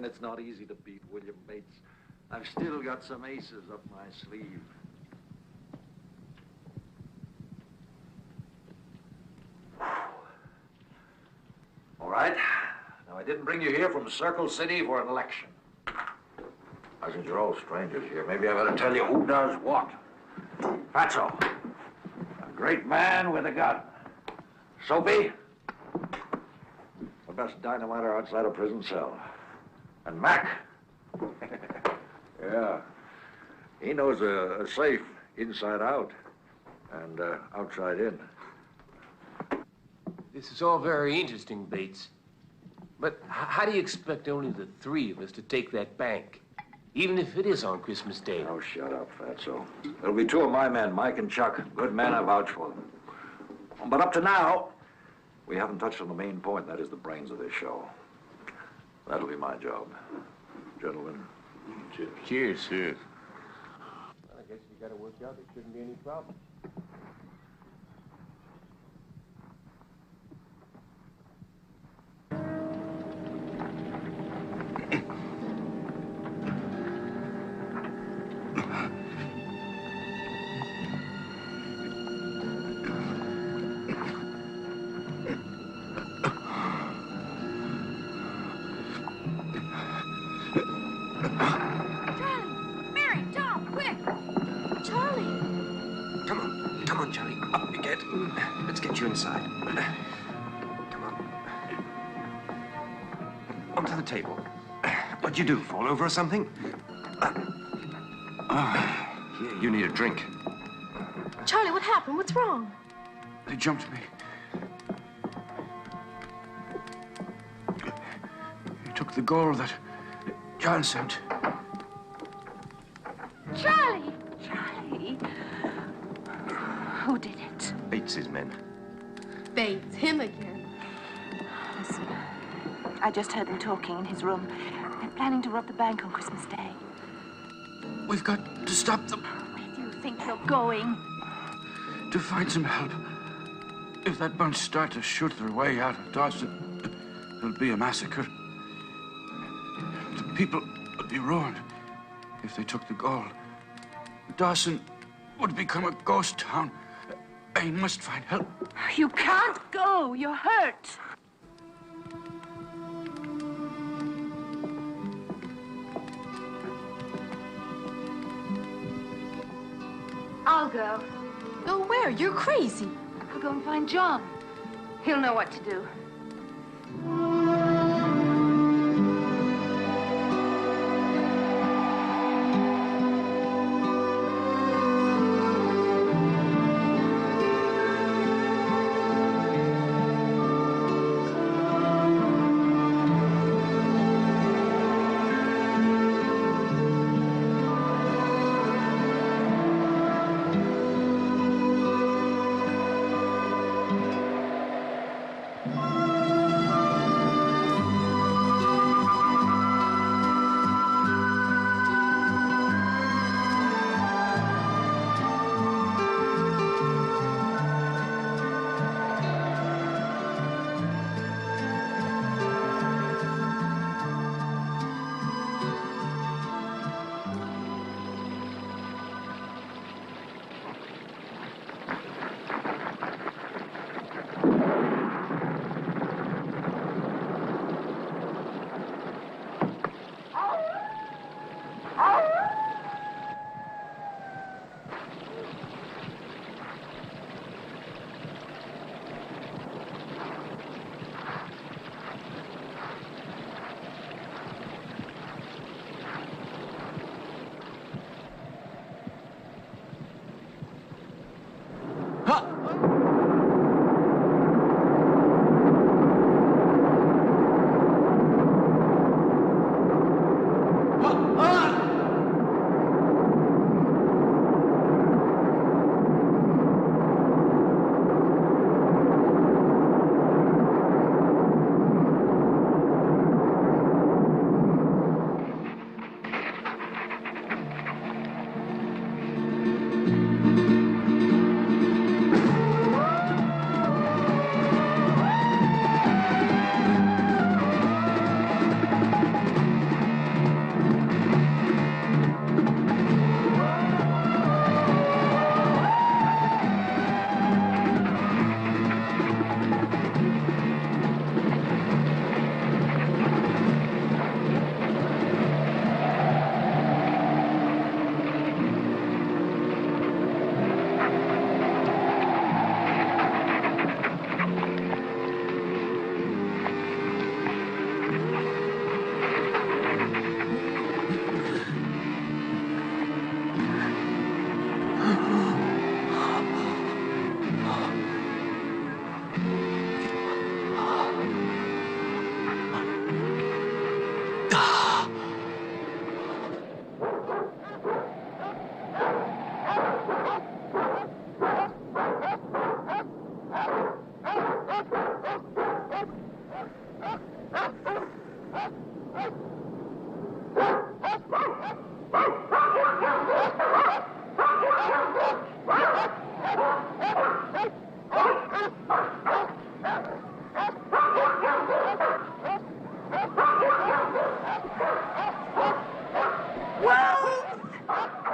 It's not easy to beat William Bates. I've still got some aces up my sleeve. All right. Now, I didn't bring you here from Circle City for an election. I since you're all strangers here, maybe I better tell you who does what. Fatso, a great man with a gun. Soapy, the best dynamiter outside a prison cell. And Mac, yeah, he knows a safe inside out and outside in. This is all very interesting, Bates. But how do you expect only the three of us to take that bank? Even if it is on Christmas Day. Oh, shut up, Fatso. It'll be two of my men, Mike and Chuck. Good men, I vouch for them. But up to now, we haven't touched on the main point. That is the brains of this show. That'll be my job. Gentlemen. Cheers. Cheers. Cheers. Well, I guess you got to work out. There shouldn't be any problem. Inside. Come on. Onto the table. What'd you do? Fall over or something? Here, you need a drink. Charlie, what happened? What's wrong? They jumped me. He took the gold that John sent. Charlie! Charlie! Who did it? Bates's men. Bates, him again. Listen, I just heard them talking in his room. They're planning to rob the bank on Christmas Day. We've got to stop them. Where do you think you're going? To find some help. If that bunch start to shoot their way out of Dawson, there'll be a massacre. The people would be ruined if they took the gold. Dawson would become a ghost town. I must find help. You can't go. You're hurt. I'll go. Go where? You're crazy. I'll go and find John. He'll know what to do.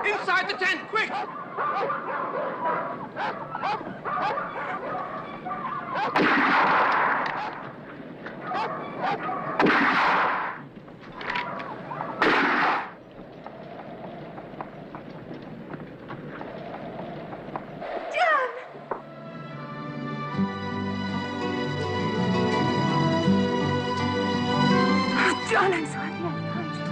Inside the tent, quick! John, I'm sorry. I found you.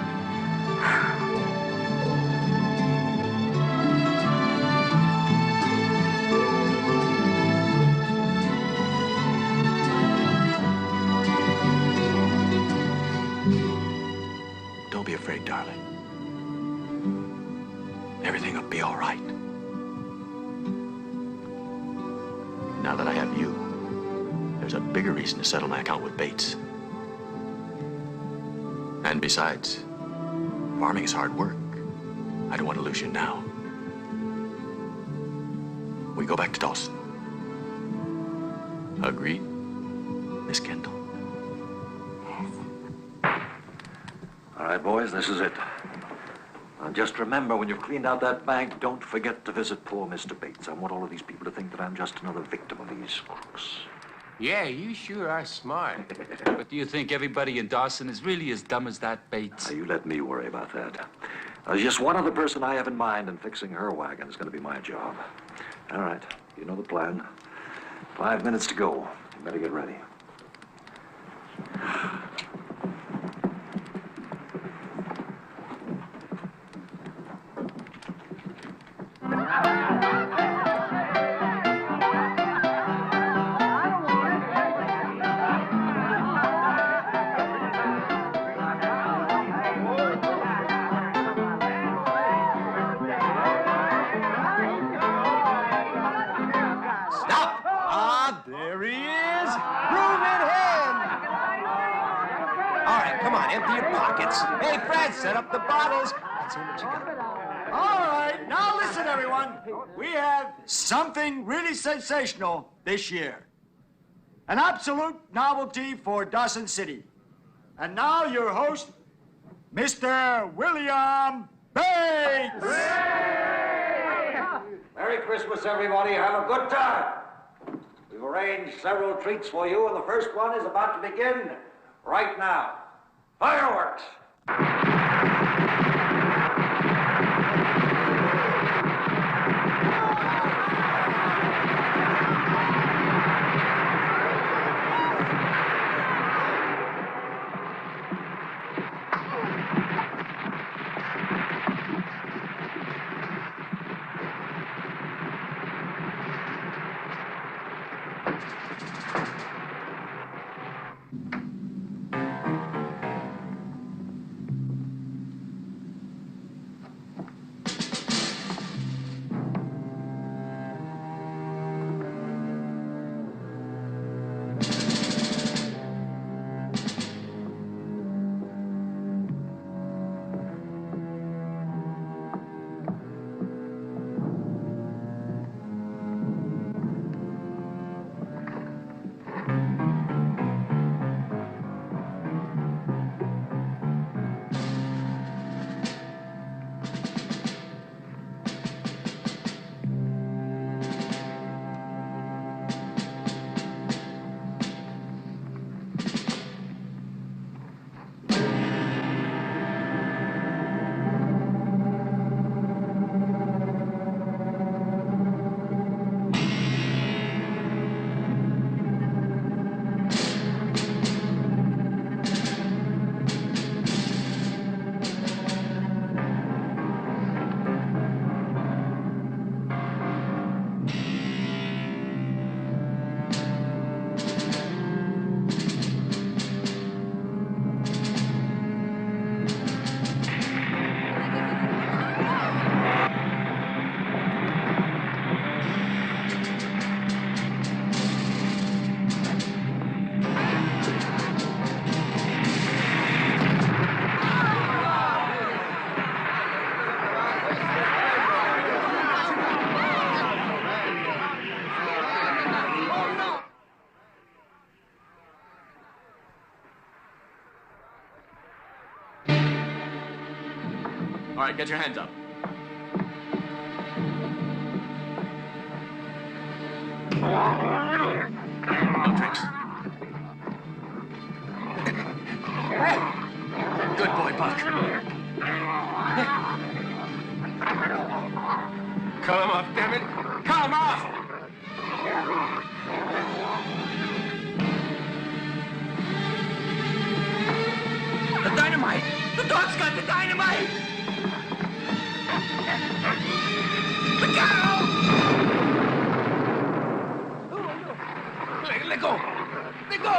Don't be afraid, darling. Everything will be all right. Now that I have you, there's a bigger reason to settle my account with Bates. And besides, farming is hard work. I don't want to lose you now. We go back to Dawson. Agreed, Miss Kendall? Yes. All right, boys, this is it. Now, just remember, when you've cleaned out that bank, don't forget to visit poor Mr. Bates. I want all of these people to think that I'm just another victim of these crooks. Yeah, you sure are smart. But do you think everybody in Dawson is really as dumb as that, Bates? Now, you let me worry about that. There's just one other person I have in mind, and fixing her wagon is going to be my job. All right, you know the plan. 5 minutes to go. You better get ready. There he is! Broom in hand! All right, come on, empty your pockets. Hey, Fred, set up the bottles. Let's see what you got. All right, now listen, everyone. We have something really sensational this year. An absolute novelty for Dawson City. And now your host, Mr. William Bates! Merry Christmas, everybody. Have a good time. We've arranged several treats for you, and the first one is about to begin right now. Fireworks! All right, get your hands up. No tricks. Good boy, Buck. Cut him off, damn it. Cut him off! The dynamite! The dog's got the dynamite! Look out! Let go! Let go!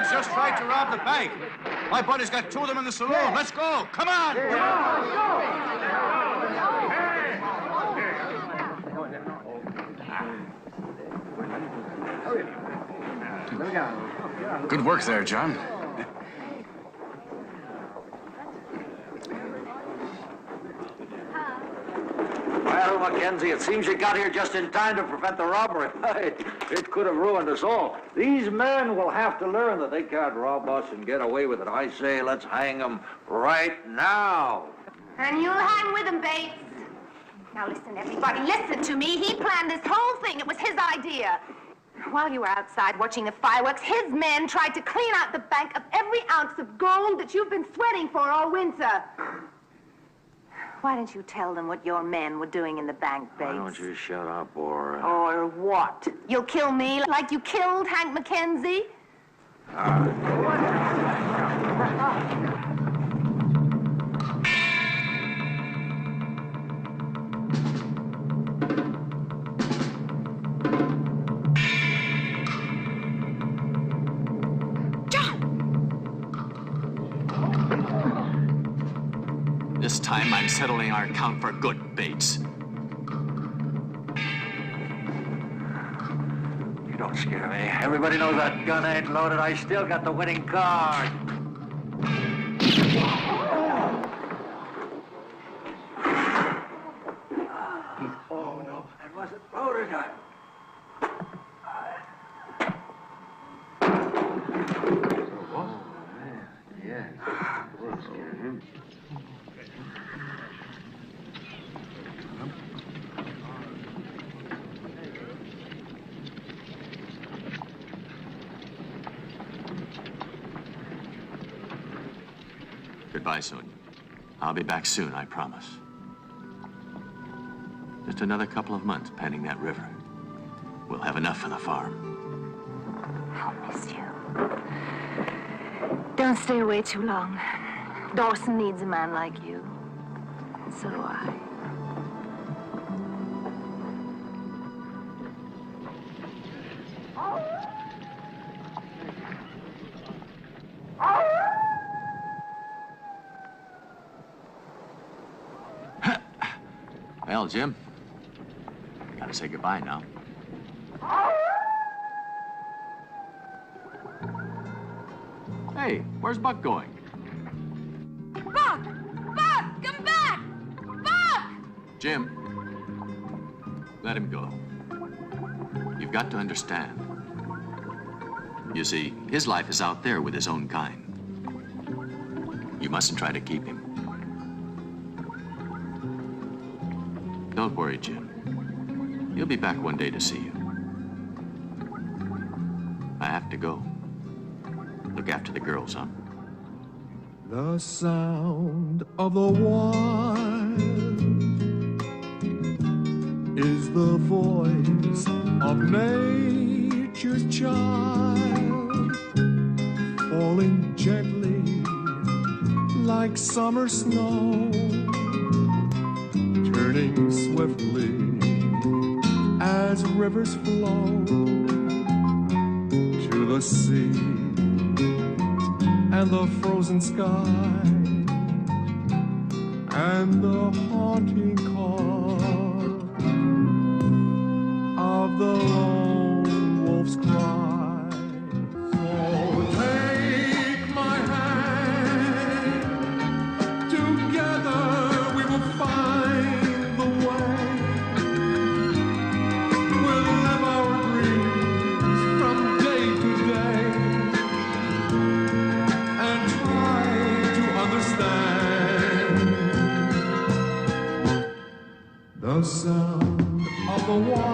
thugs just tried to rob the bank. My buddy's got two of them in the saloon. Let's go. Come on. Good work there, John. Well, Mackenzie, it seems you got here just in time to prevent the robbery. It could have ruined us all. These men will have to learn that they can't rob us and get away with it. I say, let's hang them right now. And you'll hang with him, Bates. Now listen, everybody, listen to me. He planned this whole thing. It was his idea. While you were outside watching the fireworks, his men tried to clean out the bank of every ounce of gold that you've been sweating for all winter. Why didn't you tell them what your men were doing in the bank, Bates? Why don't you shut up, or... Or what? You'll kill me like you killed Hank Mackenzie? This time I'm settling our account for good, Bates. You don't scare me. Everybody knows that gun ain't loaded. I still got the winning card. Oh, no. It wasn't loaded. Yeah. Goodbye, Sonia. I'll be back soon, I promise. Just another couple of months panning that river. We'll have enough for the farm. I'll miss you. Don't stay away too long. Dawson needs a man like you. And so do I. Well, Jim, gotta say goodbye now. Hey, where's Buck going? Buck! Buck! Come back! Buck! Jim, let him go. You've got to understand. You see, his life is out there with his own kind. You mustn't try to keep him. Don't worry, Jim. He'll be back one day to see you. I have to go. Look after the girls, huh? The sound of the wild is the voice of nature's child, falling gently like summer snow, turning swiftly as rivers flow to the sea and the frozen sky and the haunting call of the lone wolf's cry. So take my hand, together we will find the way. We'll live our dreams from day to day and try to understand the sound of the water